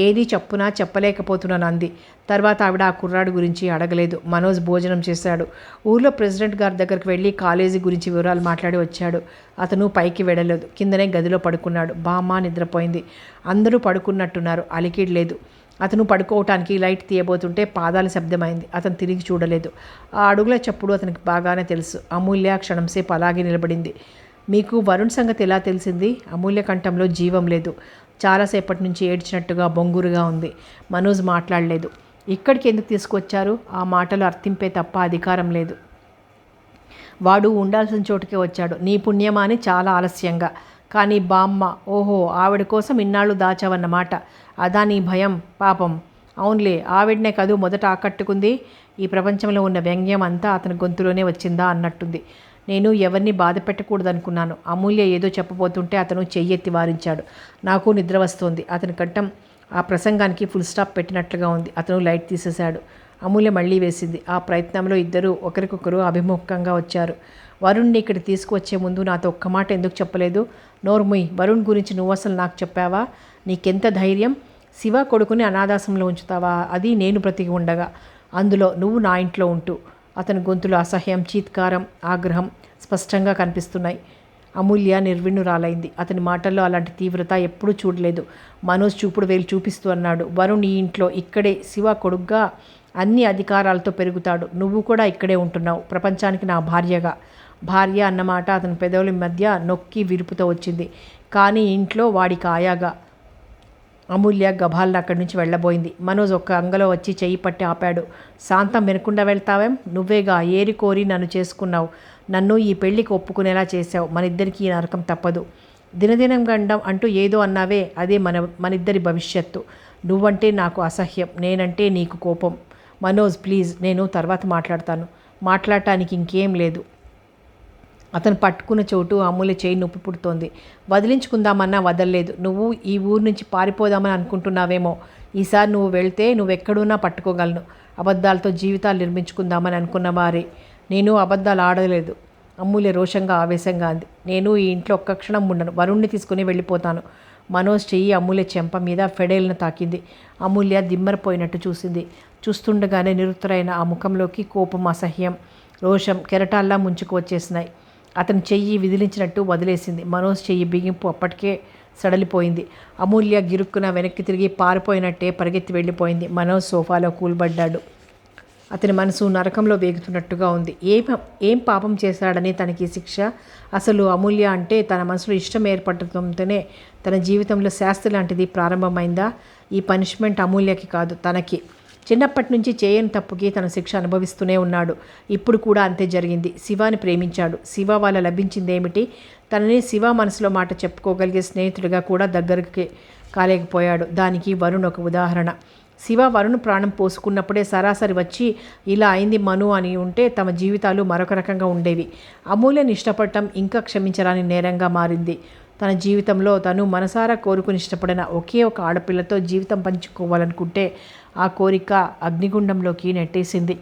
ఏది చెప్పునా చెప్పలేకపోతున్నాను అంది. తర్వాత ఆవిడ ఆ కుర్రాడు గురించి అడగలేదు. మనోజ్ భోజనం చేశాడు. ఊర్లో ప్రెసిడెంట్ గారి దగ్గరికి వెళ్ళి కాలేజీ గురించి వివరాలు మాట్లాడి వచ్చాడు. అతను పైకి వెళ్ళలేదు. కిందనే గదిలో పడుకున్నాడు. బామ్మ నిద్రపోయింది. అందరూ పడుకున్నట్టున్నారు. అలికిడి లేదు. అతను పడుకోవటానికి లైట్ తీయబోతుంటే పాదాల శబ్దమైంది. అతను తిరిగి చూడలేదు. ఆ అడుగుల చప్పుడు అతనికి బాగానే తెలుసు. అమూల్య క్షణంసేపు అలాగే నిలబడింది. మీకు వరుణ్ సంగతి ఎలా తెలిసింది? అమూల్య కంఠంలో జీవం లేదు. చాలాసేపటి నుంచి ఏడ్చినట్టుగా బొంగురుగా ఉంది. మనోజ్ మాట్లాడలేదు. ఇక్కడికి ఎందుకు తీసుకొచ్చారు? ఆ మాటలు అర్థింపే తప్ప అధికారం లేదు. వాడు ఉండాల్సిన చోటుకే వచ్చాడు. నీ పుణ్యమా అని చాలా ఆలస్యంగా. కానీ బామ్మ, ఓహో ఆవిడ కోసం ఇన్నాళ్ళు దాచావన్నమాట. అదా నీ భయం? పాపం. అవునులే, ఆవిడనే కదూ మొదట ఆకట్టుకుంది. ఈ ప్రపంచంలో ఉన్న వ్యంగ్యం అంతా అతని గొంతులోనే వచ్చిందా అన్నట్టుంది. నేను ఎవరిని బాధ పెట్టకూడదనుకున్నాను. అమూల్య ఏదో చెప్పబోతుంటే అతను చెయ్యెత్తి వారించాడు. నాకు నిద్ర వస్తోంది. అతని కంఠం ఆ ప్రసంగానికి ఫుల్ స్టాప్ పెట్టినట్లుగా ఉంది. అతను లైట్ తీసేశాడు. అమూల్య మళ్ళీ వేసింది. ఆ ప్రయత్నంలో ఇద్దరూ ఒకరికొకరు అభిముఖంగా వచ్చారు. వరుణ్ని ఇక్కడ తీసుకువచ్చే ముందు నాతో ఒక్క మాట ఎందుకు చెప్పలేదు? నోర్ముయ్, వరుణ్ గురించి నువ్వు అసలు నాకు చెప్పావా? నీకెంత ధైర్యం? శివ కొడుకుని అనాథాశ్రమంలో ఉంచుతావా? అది నేను బ్రతికి ఉండగా, అందులో నువ్వు నా ఇంట్లో ఉంటూ. అతని గొంతులో అసహ్యం, చీత్కారం, ఆగ్రహం స్పష్టంగా కనిపిస్తున్నాయి. అమూల్య నిర్విణ్ణురాలైంది. అతని మాటల్లో అలాంటి తీవ్రత ఎప్పుడూ చూడలేదు. మనోజ్ చూపుడు వేలు చూపిస్తూ అన్నాడు. వరుణ్ ఈ ఇంట్లో, ఇక్కడే శివ కొడుగ్గా అన్ని అధికారాలతో పెరుగుతాడు. నువ్వు కూడా ఇక్కడే ఉంటున్నావు, ప్రపంచానికి నా భార్యగా. భార్య అన్నమాట అతని పెదవుల మధ్య నొక్కి విరుపుతో వచ్చింది. కానీ ఇంట్లో వాడికి ఆయాగా. అమూల్య గభాలను అక్కడి నుంచి వెళ్ళబోయింది. మనోజ్ ఒక్క అంగలో వచ్చి చెయ్యి పట్టి ఆపాడు. శాంతం వినకుండా వెళ్తావేం? నువ్వేగా ఏరి కోరి నన్ను చేసుకున్నావు. నన్ను ఈ పెళ్లికి ఒప్పుకునేలా చేశావు. మనిద్దరికీ ఈ నరకం తప్పదు. దినదినం గండం అంటూ ఏదో అన్నావే, అదే మనిద్దరి భవిష్యత్తు. నువ్వంటే నాకు అసహ్యం, నేనంటే నీకు కోపం. మనోజ్ ప్లీజ్, నేను తర్వాత మాట్లాడతాను. మాట్లాడటానికి ఇంకేం లేదు. అతను పట్టుకున్న చోటు అమూల్య చేయి నొప్పి పుడుతోంది. వదిలించుకుందామన్నా వదలలేదు. నువ్వు ఈ ఊరు నుంచి పారిపోదామని అనుకుంటున్నావేమో. ఈసారి నువ్వు వెళ్తే నువ్వెక్కడున్నా పట్టుకోగలను. అబద్ధాలతో జీవితాలు నిర్మించుకుందామని అనుకున్న వారి నేను అబద్ధాలు ఆడలేదు. అమూల్య రోషంగా ఆవేశంగా అంది. నేను ఈ ఇంట్లో ఒక్క క్షణం ఉండను. వరుణ్ణి తీసుకుని వెళ్ళిపోతాను. మనోజ్ చెయ్యి అమూల్య చెంప మీద ఫెడేల్ను తాకింది. అమూల్య దిమ్మరపోయినట్టు చూసింది. చూస్తుండగానే నిరుత్తరైన ఆ ముఖంలోకి కోపం, అసహ్యం, రోషం కెరటాల్లా ముంచుకు వచ్చేసినాయి. అతని చెయ్యి విదిలించినట్టు వదిలేసింది. మనోజ్ చెయ్యి బిగింపు అప్పటికే సడలిపోయింది. అమూల్య గిరుక్కున వెనక్కి తిరిగి పారిపోయినట్టే పరిగెత్తి వెళ్ళిపోయింది. మనోజ్ సోఫాలో కూల్బడ్డాడు. అతని మనసు నరకంలో వేగుతున్నట్టుగా ఉంది. ఏం పాపం చేశాడని తనకి శిక్ష? అసలు అమూల్య అంటే తన మనసులో ఇష్టం ఏర్పడటంతోనే తన జీవితంలో శాస్తి లాంటిది ప్రారంభమైందా? ఈ పనిష్మెంట్ అమూల్యకి కాదు, తనకి. చిన్నప్పటి నుంచి చేయని తప్పుకి తన శిక్ష అనుభవిస్తూనే ఉన్నాడు. ఇప్పుడు కూడా అంతే జరిగింది. శివాని ప్రేమించాడు. శివ వల్ల లభించిందేమిటి? తనని శివ మనసులో మాట చెప్పుకోగలిగే స్నేహితుడిగా కూడా దగ్గరికి కాలేకపోయాడు. దానికి వరుణ్ ఒక ఉదాహరణ. శివ వరుణ్ ప్రాణం పోసుకున్నప్పుడే సరాసరి వచ్చి ఇలా అయింది మను అని ఉంటే తమ జీవితాలు మరొక రకంగా ఉండేవి. అమూల్యని ఇష్టపడటం ఇంకా క్షమించరాని నేరంగా మారింది. తన జీవితంలో తను మనసారా కోరుకుని ఇష్టపడిన ఒకే ఒక ఆడపిల్లతో జీవితం పంచుకోవాలనుకుంటే ఆ కోరిక అగ్నిగుండంలోకి నెట్టేసింది.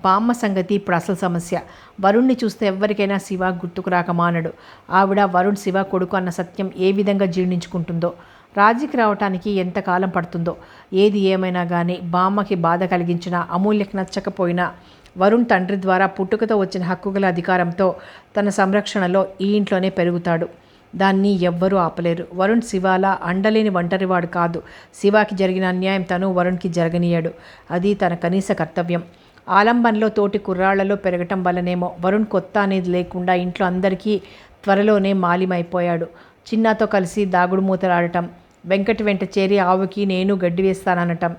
బామ్మ సంగతి ఇప్పుడు అసలు సమస్య. వరుణ్ణి చూస్తే ఎవ్వరికైనా శివ గుర్తుకు రాక మానడు. ఆవిడ వరుణ్ శివ కొడుకు అన్న సత్యం ఏ విధంగా జీర్ణించుకుంటుందో, రాజీకి రావటానికి ఎంతకాలం పడుతుందో. ఏది ఏమైనా కానీ బామ్మకి బాధ కలిగించినా, అమూల్యకి నచ్చకపోయినా వరుణ్ తండ్రి ద్వారా పుట్టుకతో వచ్చిన హక్కుగల అధికారంతో తన సంరక్షణలో ఈ ఇంట్లోనే పెరుగుతాడు. దాన్ని ఎవ్వరూ ఆపలేరు. వరుణ్ శివాలా అండలేని ఒంటరివాడు కాదు. శివాకి జరిగిన అన్యాయం తను వరుణ్కి జరగనీయాడు. అది తన కనీస కర్తవ్యం. ఆలంబన్లో తోటి కుర్రాళ్లలో పెరగటం వల్లనేమో వరుణ్ కొత్త అనేది లేకుండా ఇంట్లో అందరికీ త్వరలోనే మాలిమైపోయాడు. చిన్నాతో కలిసి దాగుడు మూతలాడటం, వెంకటి వెంట చేరి ఆవుకి నేను గడ్డి వేస్తాననటం,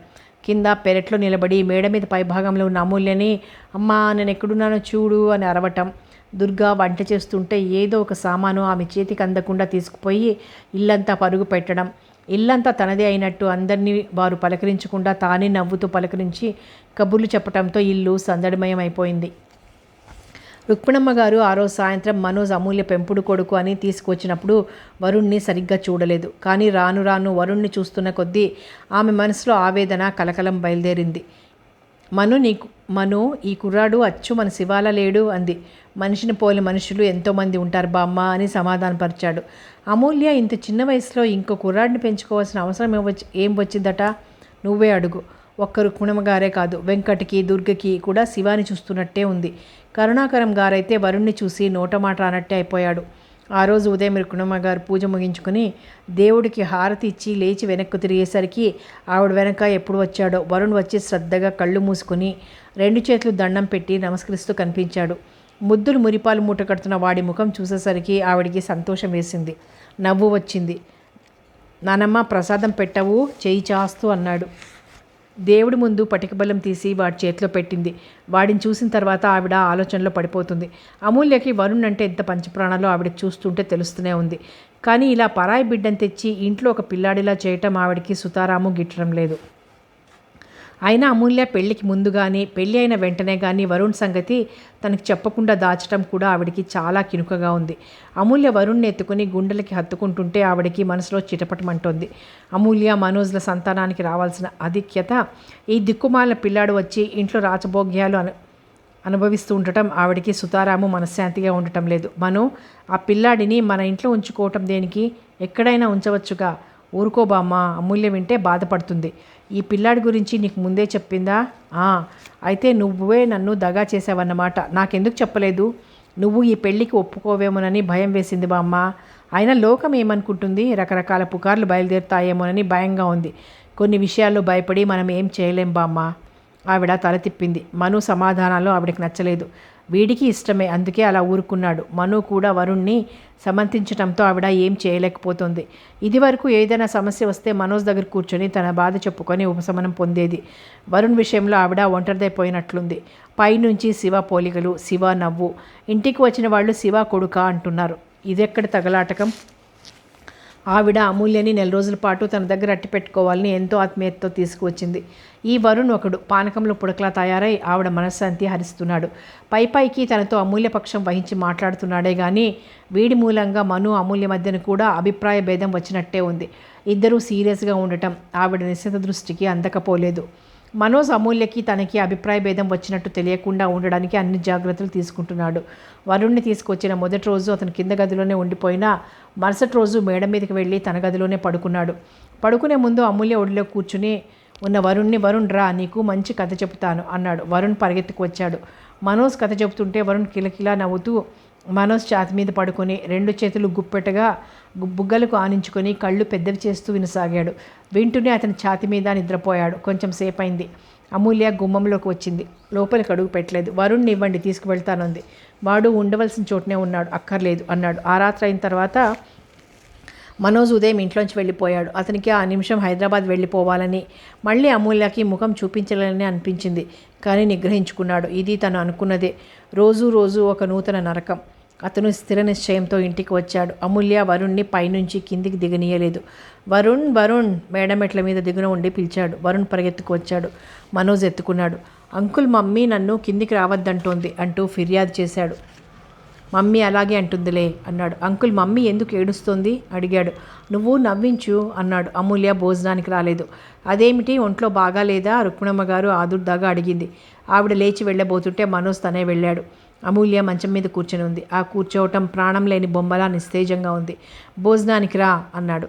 కింద పెరట్లో నిలబడి మేడ మీద పైభాగంలో ఉన్న అమూల్యని అమ్మా నేను ఎక్కడున్నానో చూడు అని అరవటం, దుర్గా వంట చేస్తుంటే ఏదో ఒక సామాను ఆమె చేతికి అందకుండా తీసుకుపోయి ఇల్లంతా పరుగు పెట్టడం, ఇల్లంతా తనదే అయినట్టు అందరినీ వారు పలకరించకుండా తానే నవ్వుతూ పలకరించి కబుర్లు చెప్పడంతో ఇల్లు సందడిమయం అయిపోయింది. రుక్మిణమ్మ గారు ఆ రోజు సాయంత్రం మనోజ్ అమూల్య పెంపుడు కొడుకు అని తీసుకొచ్చినప్పుడు వరుణ్ణి సరిగ్గా చూడలేదు. కానీ రాను రాను వరుణ్ణి చూస్తున్న కొద్దీ ఆమె మనసులో ఆవేదన, కలకలం బయలుదేరింది. మను ఈ కుర్రాడు అచ్చు మన శివాల లేడు అంది. మనిషిని పోలి మనుషులు ఎంతోమంది ఉంటారు బామ్మ అని సమాధానపరిచాడు. అమూల్య ఇంత చిన్న వయసులో ఇంకో కుర్రాడిని పెంచుకోవాల్సిన అవసరం ఏం వచ్చిందట? నువ్వే అడుగు. ఒక్క రుక్మిణమ్మ గారే కాదు, వెంకటికి, దుర్గకి కూడా శివాని చూస్తున్నట్టే ఉంది. కరుణాకరం గారైతే వరుణ్ణి చూసి నోటమాట అన్నట్టే అయిపోయాడు. ఆ రోజు ఉదయం రుక్మిణమ్మ గారు పూజ ముగించుకుని దేవుడికి హారతి ఇచ్చి లేచి వెనక్కు తిరిగేసరికి ఆవిడ వెనక ఎప్పుడు వచ్చాడో వరుణ్ వచ్చి శ్రద్ధగా కళ్ళు మూసుకుని 2 చేతులు దండం పెట్టి నమస్కరిస్తూ కనిపించాడు. ముద్దులు మురిపాలు మూట కడుతున్న వాడి ముఖం చూసేసరికి ఆవిడికి సంతోషం వేసింది. నవ్వు వచ్చింది. నానమ్మ ప్రసాదం పెట్టవు చేయి చాస్తూ అన్నాడు. దేవుడి ముందు పటిక బెల్లం తీసి వాడి చేతిలో పెట్టింది. వాడిని చూసిన తర్వాత ఆవిడ ఆలోచనలో పడిపోతుంది. అమూల్యకి వరుణ్ అంటే ఎంత పంచప్రాణాలో ఆవిడకి చూస్తుంటే తెలుస్తూనే ఉంది. కానీ ఇలా పరాయి బిడ్డను తెచ్చి ఇంట్లో ఒక పిల్లాడిలా చేయటం ఆవిడకి సుతారాము గిట్టడం లేదు. అయినా అమూల్య పెళ్లికి ముందు కానీ పెళ్ళి అయిన వెంటనే కానీ వరుణ్ సంగతి తనకి చెప్పకుండా దాచడం కూడా ఆవిడికి చాలా కినుకగా ఉంది. అమూల్య వరుణ్ని ఎత్తుకుని గుండెలకి హత్తుకుంటుంటే ఆవిడికి మనసులో చిటపటమంటోంది. అమూల్య మనోజ్ల సంతానానికి రావాల్సిన ఆధిక్యత ఈ దిక్కుమాలిన పిల్లాడు వచ్చి ఇంట్లో రాచభోగ్యాలు అనుభవిస్తూ ఉండటం ఆవిడికి సుతారాము మనశ్శాంతిగా ఉండటం లేదు. ఆ పిల్లాడిని మన ఇంట్లో ఉంచుకోవటం దేనికి? ఎక్కడైనా ఉంచవచ్చుగా. ఊరుకో బామ్మ, అమూల్య వింటే బాధపడుతుంది. ఈ పిల్లాడి గురించి నీకు ముందే చెప్పిందా? అయితే నువ్వే నన్ను దగా చేసావన్నమాట. నాకెందుకు చెప్పలేదు? నువ్వు ఈ పెళ్ళికి ఒప్పుకోవేమోనని భయం వేసింది బామ్మ. అయినా లోకం ఏమనుకుంటుంది? రకరకాల పుకార్లు బయలుదేరుతాయేమోనని భయంగా ఉంది. కొన్ని విషయాల్లో భయపడి మనం ఏం చేయలేం బామ్మ. ఆవిడ తల తిప్పింది. మను సమాధానాలు ఆవిడకి నచ్చలేదు. వీడికి ఇష్టమే, అందుకే అలా ఊరుకున్నాడు. మను కూడా వరుణ్ణి సమర్థించడంతో ఆవిడ ఏం చేయలేకపోతుంది. ఇదివరకు ఏదైనా సమస్య వస్తే మనోజ్ దగ్గర కూర్చొని తన బాధ చెప్పుకొని ఉపశమనం పొందేది. వరుణ్ విషయంలో ఆవిడ ఒంటరిదైపోయినట్లుంది. పైనుంచి శివ పోలికలు, శివ నవ్వు. ఇంటికి వచ్చిన వాళ్ళు శివ కొడుకా అంటున్నారు. ఇదెక్కడ తగలాటకం? ఆవిడ అమూల్యని 4 రోజుల పాటు తన దగ్గర అట్టి పెట్టుకోవాలని ఎంతో ఆత్మీయతతో తీసుకువచ్చింది. ఈ వరుణ్ ఒకడు పానకంలో పుడకలా తయారై ఆవిడ మనశ్శాంతి హరిస్తున్నాడు. పైపైకి తనతో అమూల్య పక్షం వహించి మాట్లాడుతున్నాడే గాని వీడి మూలంగా మను అమూల్య మధ్యన కూడా అభిప్రాయ భేదం వచ్చినట్టే ఉంది. ఇద్దరూ సీరియస్గా ఉండటం ఆవిడ నిశ్చిత దృష్టికి అందకపోలేదు. మనోజ్ అమూల్యకి తనకి అభిప్రాయ భేదం వచ్చినట్టు తెలియకుండా ఉండడానికి అన్ని జాగ్రత్తలు తీసుకుంటున్నాడు. వరుణ్ణి తీసుకొచ్చిన మొదటి రోజు అతను కింద గదిలోనే ఉండిపోయినా మరుసటి రోజు మేడ మీదకి వెళ్ళి తన గదిలోనే పడుకున్నాడు. పడుకునే ముందు అమూల్య ఒడిలో కూర్చుని ఉన్న వరుణ్ణి, వరుణ్ రా, నీకు మంచి కథ చెబుతాను అన్నాడు. వరుణ్ పరిగెత్తుకు వచ్చాడు. మనోజ్ కథ చెబుతుంటే వరుణ్ కిలకిలా నవ్వుతూ మనోజ్ ఛాతి మీద పడుకొని 2 చేతులు గుప్పెటగా బుగ్గలకు ఆనించుకొని కళ్ళు పెద్దవి చేస్తూ వినసాగాడు. వింటూనే అతని ఛాతి మీద నిద్రపోయాడు. కొంచెం సేపైంది. అమూల్య గుమ్మంలోకి వచ్చింది. లోపలికి అడుగు పెట్టలేదు. వరుణ్ని ఇవ్వండి, తీసుకువెళ్తానుంది. వాడు ఉండవలసిన చోటనే ఉన్నాడు. అక్కర్లేదు అన్నాడు. ఆ రాత్రి అయిన తర్వాత మనోజ్ ఉదయం ఇంట్లోంచి వెళ్ళిపోయాడు. అతనికి ఆ నిమిషం హైదరాబాద్ వెళ్ళిపోవాలని, మళ్ళీ అమూల్యకి ముఖం చూపించాలని అనిపించింది. కానీ నిగ్రహించుకున్నాడు. ఇది తను అనుకున్నదే. రోజు రోజు ఒక నూతన నరకం. అతను స్థిర నిశ్చయంతో ఇంటికి వచ్చాడు. అమూల్య వరుణ్ణి పైనుంచి కిందికి దిగనీయలేదు. వరుణ్, వరుణ్ మేడమెట్ల మీద దిగున ఉండి పిలిచాడు. వరుణ్ పరిగెత్తుకు వచ్చాడు. మనోజ్ ఎత్తుకున్నాడు. అంకుల్, మమ్మీ నన్ను కిందికి రావద్దంటోంది అంటూ ఫిర్యాదు చేశాడు. మమ్మీ అలాగే అంటుందిలే అన్నాడు. అంకుల్, మమ్మీ ఎందుకు ఏడుస్తోంది అడిగాడు. నువ్వు నవ్వించు అన్నాడు. అమూల్య భోజనానికి రాలేదు. అదేమిటి, ఒంట్లో బాగాలేదా రుక్మిణమ్మ గారు ఆదుర్దాగా అడిగింది. ఆవిడ లేచి వెళ్ళబోతుంటే మనోజ్ తనే వెళ్ళాడు. అమూల్య మంచం మీద కూర్చొని ఉంది. ఆ కూర్చోవటం ప్రాణం లేని బొమ్మలా నిస్తేజంగా ఉంది. భోజనానికి రా అన్నాడు.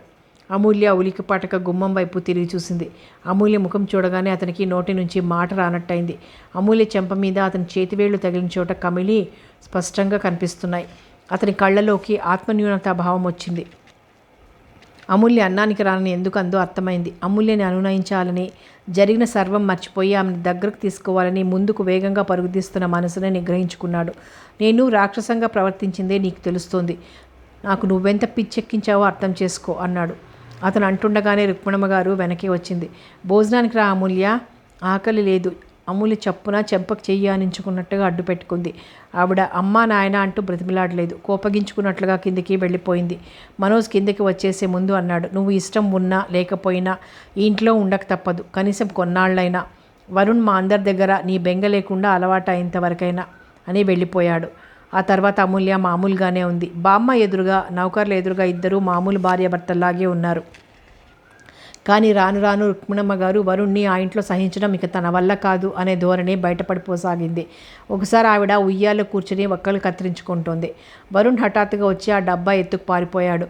అమూల్య ఉలికిపాటక గుమ్మం వైపు తిరిగి చూసింది. అమూల్య ముఖం చూడగానే అతనికి నోటి నుంచి మాట రానట్టయింది. అమూల్య చెంప మీద అతని చేతివేళ్లు తగిలిన చోట కమిలి స్పష్టంగా కనిపిస్తున్నాయి. అతని కళ్ళలోకి ఆత్మన్యూనతా భావం వచ్చింది. అమూల్య అన్నానికి రానని ఎందుకు అందో అర్థమైంది. అమూల్యని అనునయించాలని, జరిగిన సర్వం మర్చిపోయి ఆమెను దగ్గరకు తీసుకోవాలని ముందుకు వేగంగా పరుగుతీస్తున్న మనసునే నిగ్రహించుకున్నాడు. నేను రాక్షసంగా ప్రవర్తించిందే నీకు తెలుస్తోంది. నాకు నువ్వెంత పిచ్చెక్కించావో అర్థం చేసుకో అన్నాడు. అతను అంటుండగానే రుక్మిణమ్మ గారు వెనక్కి వచ్చింది. భోజనానికి రా అమూల్య, ఆకలి లేదు. అమూల్య చప్పున చెంపకు చెయ్యి ఆనించుకున్నట్టుగా అడ్డు పెట్టుకుంది. ఆవిడ అమ్మా నాయన అంటూ బ్రతిమిలాడలేదు. కోపగించుకున్నట్లుగా కిందికి వెళ్ళిపోయింది. మనోజ్ కిందికి వచ్చేసే ముందు అన్నాడు, నువ్వు ఇష్టం ఉన్నా లేకపోయినా ఈ ఇంట్లో ఉండక తప్పదు, కనీసం కొన్నాళ్ళైనా. వరుణ్ మా అందరి దగ్గర నీ బెంగ లేకుండా అలవాటు అయ్యేంతవరకైనా అని వెళ్ళిపోయాడు. ఆ తర్వాత అమూల్య మామూలుగానే ఉంది. బామ్మ ఎదురుగా, నౌకర్ల ఎదురుగా ఇద్దరూ మామూలు భార్యాభర్తల్లాగే ఉన్నారు. కానీ రాను రాను రుక్మిణమ్మ గారు వరుణ్ణి ఆ ఇంట్లో సహించడం ఇక తన వల్ల కాదు అనే ధోరణి బయటపడిపోసాగింది. ఒకసారి ఆవిడ ఉయ్యాల్లో కూర్చుని ఒక్కలు కత్తిరించుకుంటోంది. వరుణ్ హఠాత్తుగా వచ్చి ఆ డబ్బా ఎత్తుకు పారిపోయాడు.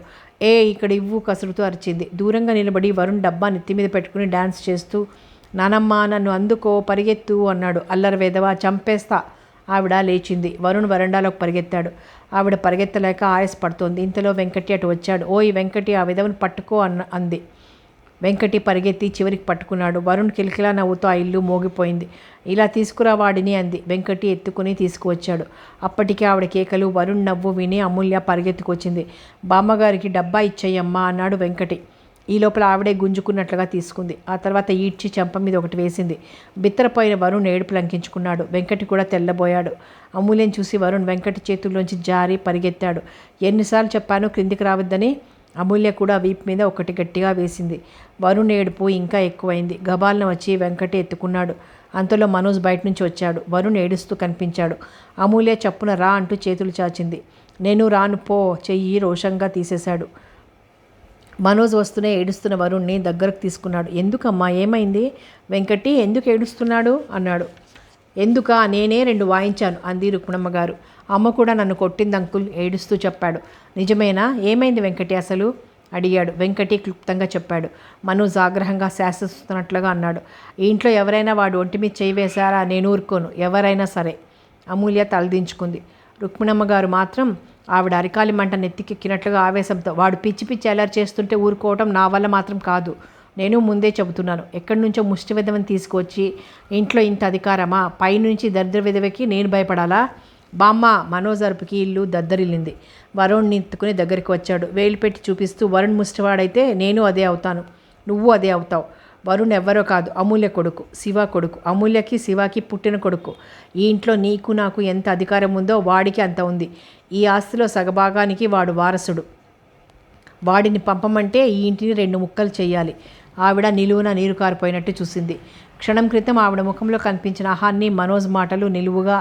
ఇక్కడ ఇవ్వు కసురుతూ అరిచింది. దూరంగా నిలబడి వరుణ్ డబ్బా నెత్తి మీద పెట్టుకుని డాన్స్ చేస్తూ, నానమ్మ నన్ను అందుకో, పరిగెత్తు అన్నాడు. అల్లరి వేదవా, చంపేస్తా. ఆవిడ లేచింది. వరుణ్ వరండాలోకి పరిగెత్తాడు. ఆవిడ పరిగెత్తలేక ఆయాసపడుతోంది. ఇంతలో వెంకటి అటు వచ్చాడు. ఓయ్ వెంకటి, ఆ విధవను పట్టుకో అంది. వెంకటి పరిగెత్తి చివరికి పట్టుకున్నాడు. వరుణ్ కిలకిలా నవ్వుతో ఆ ఇల్లు మోగిపోయింది. ఇలా తీసుకురా వాడిని అంది. వెంకటి ఎత్తుకుని తీసుకువచ్చాడు. అప్పటికే ఆవిడ కేకలు, వరుణ్ నవ్వు విని అమూల్య పరిగెత్తుకొచ్చింది. బామ్మగారికి డబ్బా ఇచ్చేయమ్మా అన్నాడు వెంకటి. ఈ లోపల ఆవిడే గుంజుకున్నట్లుగా తీసుకుంది. ఆ తర్వాత ఈడ్చి చెంప మీద ఒకటి వేసింది. బిత్తరపోయిన వరుణ్ ఏడుపు లంకించుకున్నాడు. వెంకటి కూడా తెల్లబోయాడు. అమూల్యం చూసి వరుణ్ వెంకటి చేతుల్లోంచి జారి పరిగెత్తాడు. ఎన్నిసార్లు చెప్పాను క్రిందికి రావద్దని. అమూల్య కూడా వీపు మీద ఒకటి గట్టిగా వేసింది. వరుణ్ ఏడుపు ఇంకా ఎక్కువైంది. గబాలను వచ్చి వెంకటి ఎత్తుకున్నాడు. అంతలో మనోజ్ బయట నుంచి వచ్చాడు. వరుణ్ ఏడుస్తూ కనిపించాడు. అమూల్య చప్పున రా అంటూ చేతులు చాచింది. నేను రాను పో, చెయ్యి రోషంగా తీసేశాడు. మనోజ్ వస్తూనే ఏడుస్తున్న వరుణ్ణి దగ్గరకు తీసుకున్నాడు. ఎందుకమ్మా, ఏమైంది? వెంకటి ఎందుకు ఏడుస్తున్నాడు అన్నాడు. ఎందుకా, నేనే 2 వాయించాను అంది రుక్మిణమ్మ గారు. అమ్మ కూడా నన్ను కొట్టింది అంకుల్ ఏడుస్తూ చెప్పాడు. నిజమేనా? ఏమైంది వెంకటి అసలు అడిగాడు. వెంకటి క్లుప్తంగా చెప్పాడు. మనోజ్ ఆగ్రహంగా శాసిస్తున్నట్లుగా అన్నాడు. ఈ ఇంట్లో ఎవరైనా వాడు ఒంటి మీద చేయి వేశారా? నేను ఊరుకోను, ఎవరైనా సరే. అమూల్య తలదించుకుంది. రుక్మిణమ్మ గారు మాత్రం ఆవిడ అరికాలి మంట నెత్తికెక్కినట్లుగా ఆవేశంతో, వాడు పిచ్చి పిచ్చి అలర్ట్ చేస్తుంటే ఊరుకోవటం నా వల్ల మాత్రం కాదు. నేను ముందే చెబుతున్నాను. ఎక్కడి నుంచో ముష్టి విధవని తీసుకొచ్చి ఇంట్లో ఇంత అధికారమా? పైనుంచి దరిద్ర విధవకి నేను భయపడాలా? బామ్మ మనోజ్ అరుపుకి ఇల్లు దద్దరిల్లింది. వరుణ్ని ఎత్తుకుని దగ్గరికి వచ్చాడు. వేలు పెట్టి చూపిస్తూ, వరుణ్ ముష్టివాడైతే నేను అదే అవుతాను, నువ్వు అదే అవుతావు. వరుణ్ ఎవ్వరో కాదు, అమూల్య కొడుకు, శివ కొడుకు. అమూల్యకి శివాకి పుట్టిన కొడుకు. ఈ ఇంట్లో నీకు నాకు ఎంత అధికారం ఉందో వాడికి అంత ఉంది. ఈ ఆస్తిలో సగభాగానికి వాడు వారసుడు. వాడిని పంపమంటే ఈ ఇంటిని 2 ముక్కలు చేయాలి. ఆవిడ నిలువున నీరు కారిపోయినట్టు చూసింది. క్షణం క్రితం ఆవిడ ముఖంలో కనిపించిన ఆహాన్ని మనోజ్ మాటలు నిలువుగా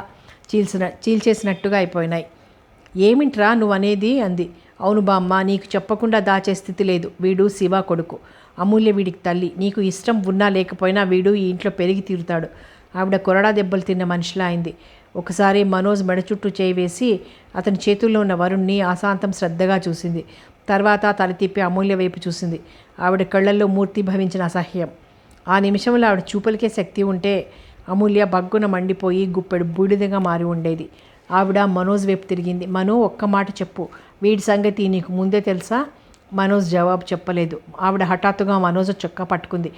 చీల్చేసినట్టుగా అయిపోయినాయి. ఏమిట్రా నువ్వనేది అంది. అవును బామ్మ, నీకు చెప్పకుండా దాచే స్థితి లేదు. వీడు శివ కొడుకు, అమూల్య వీడికి తల్లి. నీకు ఇష్టం ఉన్నా లేకపోయినా వీడు ఈ ఇంట్లో పెరిగి తీరుతాడు. ఆవిడ కొరడా దెబ్బలు తిన్న మనిషిలా అయింది. ఒకసారి మనోజ్ మెడ చుట్టూ చేయి వేసి అతని చేతుల్లో ఉన్న వరుణ్ణి ఆశాంతం శ్రద్ధగా చూసింది. తర్వాత తల తిప్పి అమూల్య వైపు చూసింది. ఆవిడ కళ్ళల్లో మూర్తి భవించిన అసహ్యం. ఆ నిమిషంలో ఆవిడ చూపులకే శక్తి ఉంటే అమూల్య బగ్గున మండిపోయి గుప్పెడు బూడిదగా మారి ఉండేది. ఆవిడ మనోజ్ వైపు తిరిగింది. మనో, ఒక్క మాట చెప్పు, వీడి సంగతి నీకు ముందే తెలుసా? మనోజ్ జవాబు చెప్పలేదు. ఆవిడ హఠాత్తుగా మనోజ్ చొక్కా పట్టుకుంది.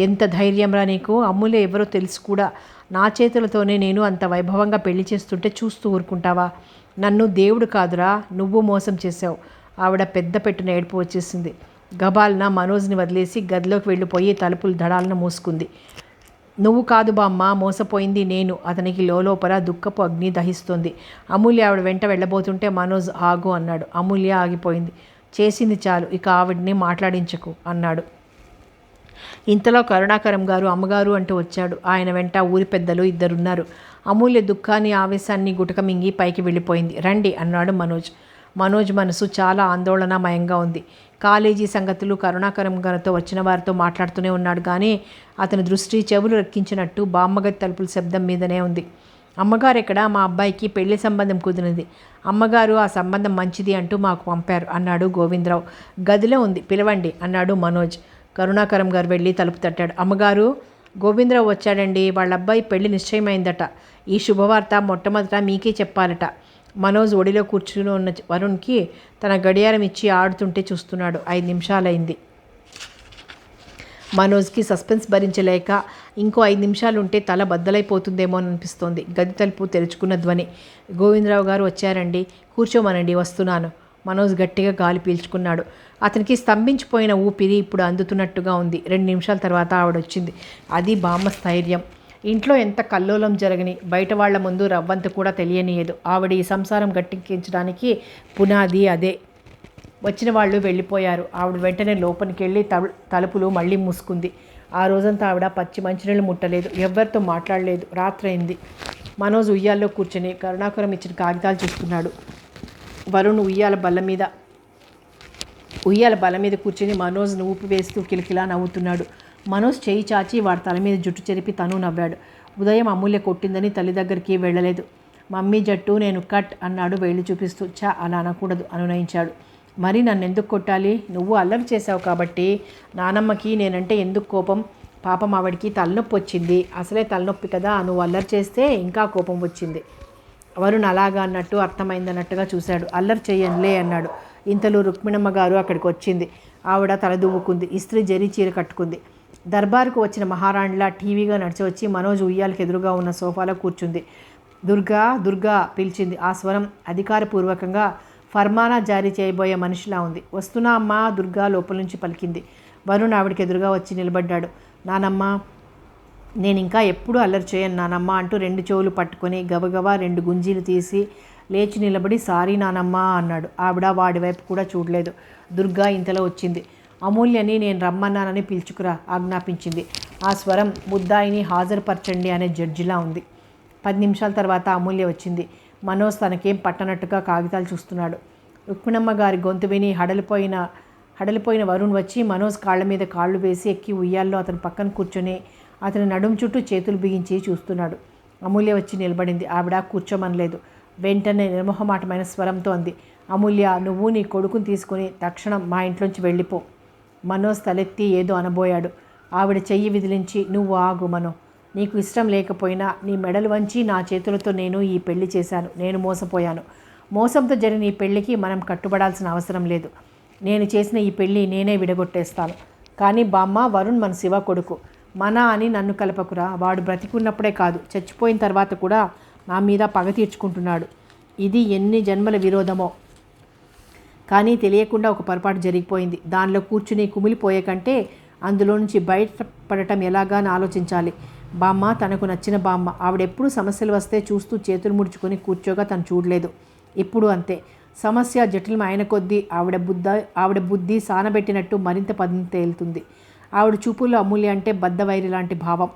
ఎంత ధైర్యంరా నీకు? అమ్ములే ఎవరో తెలుసు కూడా. నా చేతులతోనే నేను అంత వైభవంగా పెళ్లి చేస్తుంటే చూస్తూ ఊరుకుంటావా? నన్ను దేవుడు కాదురా, నువ్వు మోసం చేసావు. ఆవిడ పెద్ద పెట్టున ఏడుపు వచ్చేసింది. గబాల్న మనోజ్ని వదిలేసి గదిలోకి వెళ్ళిపోయి తలుపులు దడాలను మూసుకుంది. నువ్వు కాదు బామ్మ, మోసపోయింది నేను. అతనికి లోపల దుఃఖపు అగ్ని దహిస్తోంది. అమూల్య ఆవిడ వెంట వెళ్ళబోతుంటే మనోజ్ ఆగు అన్నాడు. అమూల్య ఆగిపోయింది. చేసింది చాలు, ఇక ఆవిడ్ని మాట్లాడించకు అన్నాడు. ఇంతలో కరుణాకరం గారు అమ్మగారు అంటూ వచ్చాడు. ఆయన వెంట ఊరి పెద్దలు 2 ఉన్నారు. అమూల్య దుఃఖాన్ని ఆవేశాన్ని గుటక మింగి పైకి వెళ్ళిపోయింది. రండి అన్నాడు మనోజ్. మనోజ్ మనసు చాలా ఆందోళనమయంగా ఉంది. కాలేజీ సంగతులు కరుణాకరం గారితో వచ్చిన వారితో మాట్లాడుతూనే ఉన్నాడు కానీ అతని దృష్టి చెవులు రెక్కించినట్టు బామ్మగది తలుపుల శబ్దం మీదనే ఉంది. అమ్మగారు ఎక్కడ? మా అబ్బాయికి పెళ్లి సంబంధం కుదిరింది. అమ్మగారు ఆ సంబంధం మంచిది అంటూ మాకు పంపారు అన్నాడు గోవిందరావు. గదిలో ఉంది, పిలవండి అన్నాడు మనోజ్. కరుణాకరం గారు వెళ్ళి తలుపు తట్టాడు. అమ్మగారు, గోవిందరావు వచ్చాడండి. వాళ్ళ అబ్బాయి పెళ్లి నిశ్చయమైందట. ఈ శుభవార్త మొట్టమొదట మీకే చెప్పాలట. మనోజ్ ఒడిలో కూర్చుని ఉన్న వరుణ్కి తన గడియారం ఇచ్చి ఆడుతుంటే చూస్తున్నాడు. 5 నిమిషాలైంది. మనోజ్కి సస్పెన్స్ భరించలేక ఇంకో 5 నిమిషాలు ఉంటే తల బద్దలైపోతుందేమో అనిపిస్తోంది. గది తలుపు తెరుచుకున్న ధ్వని. గోవిందరావు గారు వచ్చారండి, కూర్చోమనండి, వస్తున్నాను. మనోజ్ గట్టిగా గాలి పీల్చుకున్నాడు. అతనికి స్తంభించిపోయిన ఊపిరి ఇప్పుడు అందుతున్నట్టుగా ఉంది. 2 నిమిషాల తర్వాత ఆవిడ వచ్చింది. అది బామ్మ స్థైర్యం. ఇంట్లో ఎంత కల్లోలం జరగని, బయట వాళ్ల ముందు రవ్వంత కూడా తెలియనియదు. ఆవిడ ఈ సంసారం గట్టెక్కించడానికి పునాది అదే. వచ్చిన వాళ్ళు వెళ్ళిపోయారు. ఆవిడ వెంటనే లోపలికి వెళ్ళి తలుపులు మళ్ళీ మూసుకుంది. ఆ రోజంతా ఆవిడ పచ్చి మంచినీళ్ళు ముట్టలేదు, ఎవరితో మాట్లాడలేదు. రాత్రైంది. మనోజ్ ఉయ్యాల్లో కూర్చొని కరుణాకరం ఇచ్చిన కాగితాలు చూస్తున్నాడు. వరుణ్ ఉయ్యాల బల్ల మీద కూర్చొని మనోజ్ను ఊపి వేస్తూ కిలకిలా నవ్వుతున్నాడు. మనోజ్ చేయి చాచి వాడి తల మీద జుట్టు చెరిపి తను నవ్వాడు. ఉదయం అమూల్య కొట్టిందని తల్లి దగ్గరికి వెళ్ళలేదు. మమ్మీ జట్టు నేను కట్ అన్నాడు వేళ్ళు చూపిస్తూ. చా, అలా అనకూడదు అనునయించాడు. మరి నన్నెందుకు కొట్టాలి? నువ్వు అల్లరి చేశావు కాబట్టి. నానమ్మకి నేనంటే ఎందుకు కోపం? పాపం ఆవిడికి తలనొప్పి వచ్చింది. అసలే తలనొప్పి కదా, నువ్వు అల్లరి చేస్తే ఇంకా కోపం వచ్చింది. వరుణ్ అలాగా అన్నట్టు అర్థమైందన్నట్టుగా చూశాడు. అల్లరి చెయ్యనులే అన్నాడు. ఇంతలో రుక్మిణమ్మ గారు అక్కడికి వచ్చింది. ఆవిడ తలదువ్వుకుంది, ఇస్త్రీ జరీ చీర కట్టుకుంది. దర్బారుకు వచ్చిన మహారాణిలా టీవీగా నడిచి వచ్చి మనోజ్ ఉయ్యాలకు ఎదురుగా ఉన్న సోఫాలో కూర్చుంది. దుర్గా, దుర్గా పిలిచింది. ఆ స్వరం అధికారపూర్వకంగా ఫర్మానా జారీ చేయబోయే మనిషిలా ఉంది. వస్తున్నా అమ్మా, దుర్గా లోపల నుంచి పలికింది. వరుణ్ ఆవిడకి ఎదురుగా వచ్చి నిలబడ్డాడు. నానమ్మ, నేను ఇంకా ఎప్పుడూ అల్లరి చేయను నానమ్మ అంటూ 2 చెవులు పట్టుకొని గబగబా 2 గుంజీలు తీసి లేచి నిలబడి సారీ నానమ్మ అన్నాడు. ఆవిడ వాడి వైపు కూడా చూడలేదు. దుర్గా ఇంతలో వచ్చింది. అమూల్యని నేను రమ్మన్నానని పిలుచుకురా ఆజ్ఞాపించింది. ఆ స్వరం ముద్దాయిని హాజరుపరచండి అనే జడ్జిలా ఉంది. 10 నిమిషాల తర్వాత అమూల్య వచ్చింది. మనోజ్ తనకేం పట్టనట్టుగా కాగితాలు చూస్తున్నాడు. రుక్మిణమ్మ గారి గొంతు విని హడలిపోయిన వరుణ్ వచ్చి మనోజ్ కాళ్ళ మీద కాళ్ళు వేసి ఎక్కి ఉయ్యాల్లో అతని పక్కన కూర్చొని అతని నడుం చుట్టూ చేతులు బిగించి చూస్తున్నాడు. అమూల్య వచ్చి నిలబడింది. ఆవిడ కూర్చోమనలేదు. వెంటనే నిర్మోహమాటమైన స్వరంతో అంది, అమూల్య, నువ్వు నీ కొడుకుని తీసుకుని తక్షణం మా ఇంట్లోంచి వెళ్ళిపో. మనోజ్ తలెత్తి ఏదో అనబోయాడు. ఆవిడ చెయ్యి విదిలించి, నువ్వు ఆగు మనో, నీకు ఇష్టం లేకపోయినా నీ మెడలు వంచి నా చేతులతో నేను ఈ పెళ్లి చేశాను. నేను మోసపోయాను. మోసంతో జరిగిన ఈ పెళ్లికి మనం కట్టుబడాల్సిన అవసరం లేదు. నేను చేసిన ఈ పెళ్లి నేనే విడగొట్టేస్తాను. కానీ బామ్మ, వరుణ్ మన శివ కొడుకు. మన అని నన్ను కలపకురా. వాడు బ్రతికున్నప్పుడే కాదు, చచ్చిపోయిన తర్వాత కూడా నా మీద పగ తీర్చుకుంటున్నాడు. ఇది ఎన్ని జన్మల విరోధమో. కానీ తెలియకుండా ఒక పొరపాటు జరిగిపోయింది. దానిలో కూర్చుని కుమిలిపోయే కంటే అందులో నుంచి బయటపడటం ఎలాగా అని ఆలోచించాలి. బామ్మ తనకు నచ్చిన బామ్మ. ఆవిడెప్పుడు సమస్యలు వస్తే చూస్తూ చేతులు ముడుచుకొని కూర్చోగా తను చూడలేదు. ఇప్పుడు అంతే. సమస్య జటిలం అయిన కొద్దీ ఆవిడ బుద్ధి సానబెట్టినట్టు మరింత పదును తేలుతుంది. ఆవిడ చూపుల్లో అమూల్య అంటే బద్ధవైరి లాంటి భావం.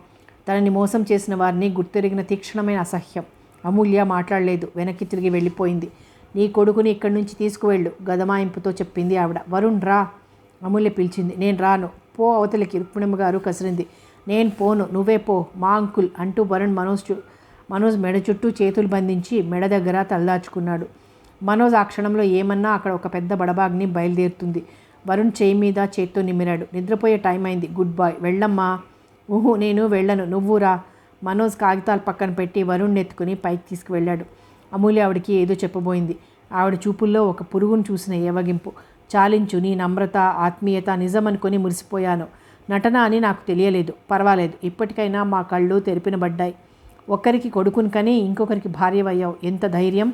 తనని మోసం చేసిన వారిని గుర్తెరిగిన తీక్షణమైన అసహ్యం. అమూల్య మాట్లాడలేదు. వెనక్కి తిరిగి వెళ్ళిపోయింది. నీ కొడుకుని ఇక్కడి నుంచి తీసుకువెళ్ళు గదమాయింపుతో చెప్పింది ఆవిడ. వరుణ్ రా, అమూల్య పిలిచింది. నేను రాను, పో అవతలికి, రుక్మిణమ్మ గారు కసిరింది. నేను పోను, నువ్వే పో, మా అంకుల్ అంటూ వరుణ్ మనోజ్ మెడ చుట్టూ చేతులు బంధించి మెడ దగ్గర తలదాచుకున్నాడు. మనోజ్ ఆ క్షణంలో ఏమన్నా అక్కడ ఒక పెద్ద బడబాగ్ని బయలుదేరుతుంది. వరుణ్ చేయి మీద చేత్తో నిమిరాడు. నిద్రపోయే టైం అయింది, గుడ్ బాయ్, వెళ్ళమ్మా. ఊహు, నేను వెళ్ళను, నువ్వు రా. మనోజ్ కాగితాలు పక్కన పెట్టి వరుణ్ ఎత్తుకుని పైకి తీసుకువెళ్ళాడు. అమూల్య ఆవిడికి ఏదో చెప్పబోయింది. ఆవిడ చూపుల్లో ఒక పురుగును చూసిన ఏవగింపు. చాలించు, నీ నమ్రత, ఆత్మీయత నిజమనుకొని మురిసిపోయాను. నటన అని నాకు తెలియలేదు. పర్వాలేదు, ఇప్పటికైనా మా కళ్ళు తెరిపినబడ్డాయి. ఒక్కరికి కొడుకుని కని ఇంకొకరికి భార్యవయ్యావు, ఎంత ధైర్యం.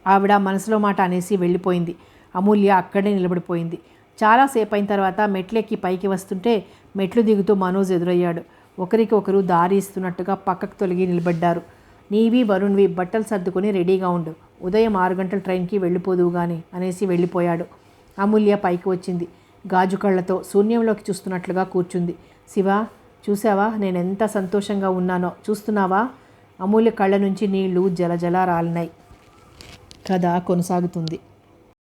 ఆవిడ మనసులో మాట అనేసి వెళ్ళిపోయింది. అమూల్య అక్కడే నిలబడిపోయింది. చాలాసేపు అయిన తర్వాత మెట్లెక్కి పైకి వస్తుంటే మెట్లు దిగుతూ మనోజ్ ఎదురయ్యాడు. ఒకరికి ఒకరు దారి ఇస్తున్నట్టుగా పక్కకు తొలగి నిలబడ్డారు. నీవి వరుణ్వి బట్టలు సర్దుకొని రెడీగా ఉండు, ఉదయం 6 గంటల ట్రైన్కి వెళ్ళిపోదువు గాని అనేసి వెళ్ళిపోయాడు. అమూల్య పైకి వచ్చింది. గాజు కళ్ళతో శూన్యంలోకి చూస్తున్నట్లుగా కూర్చుంది. శివ, చూసావా నేనెంత సంతోషంగా ఉన్నానో, చూస్తున్నావా? అమూల్య కళ్ళ నుంచి నీళ్లు జలజల రాలినాయి. కథ కొనసాగుతుంది.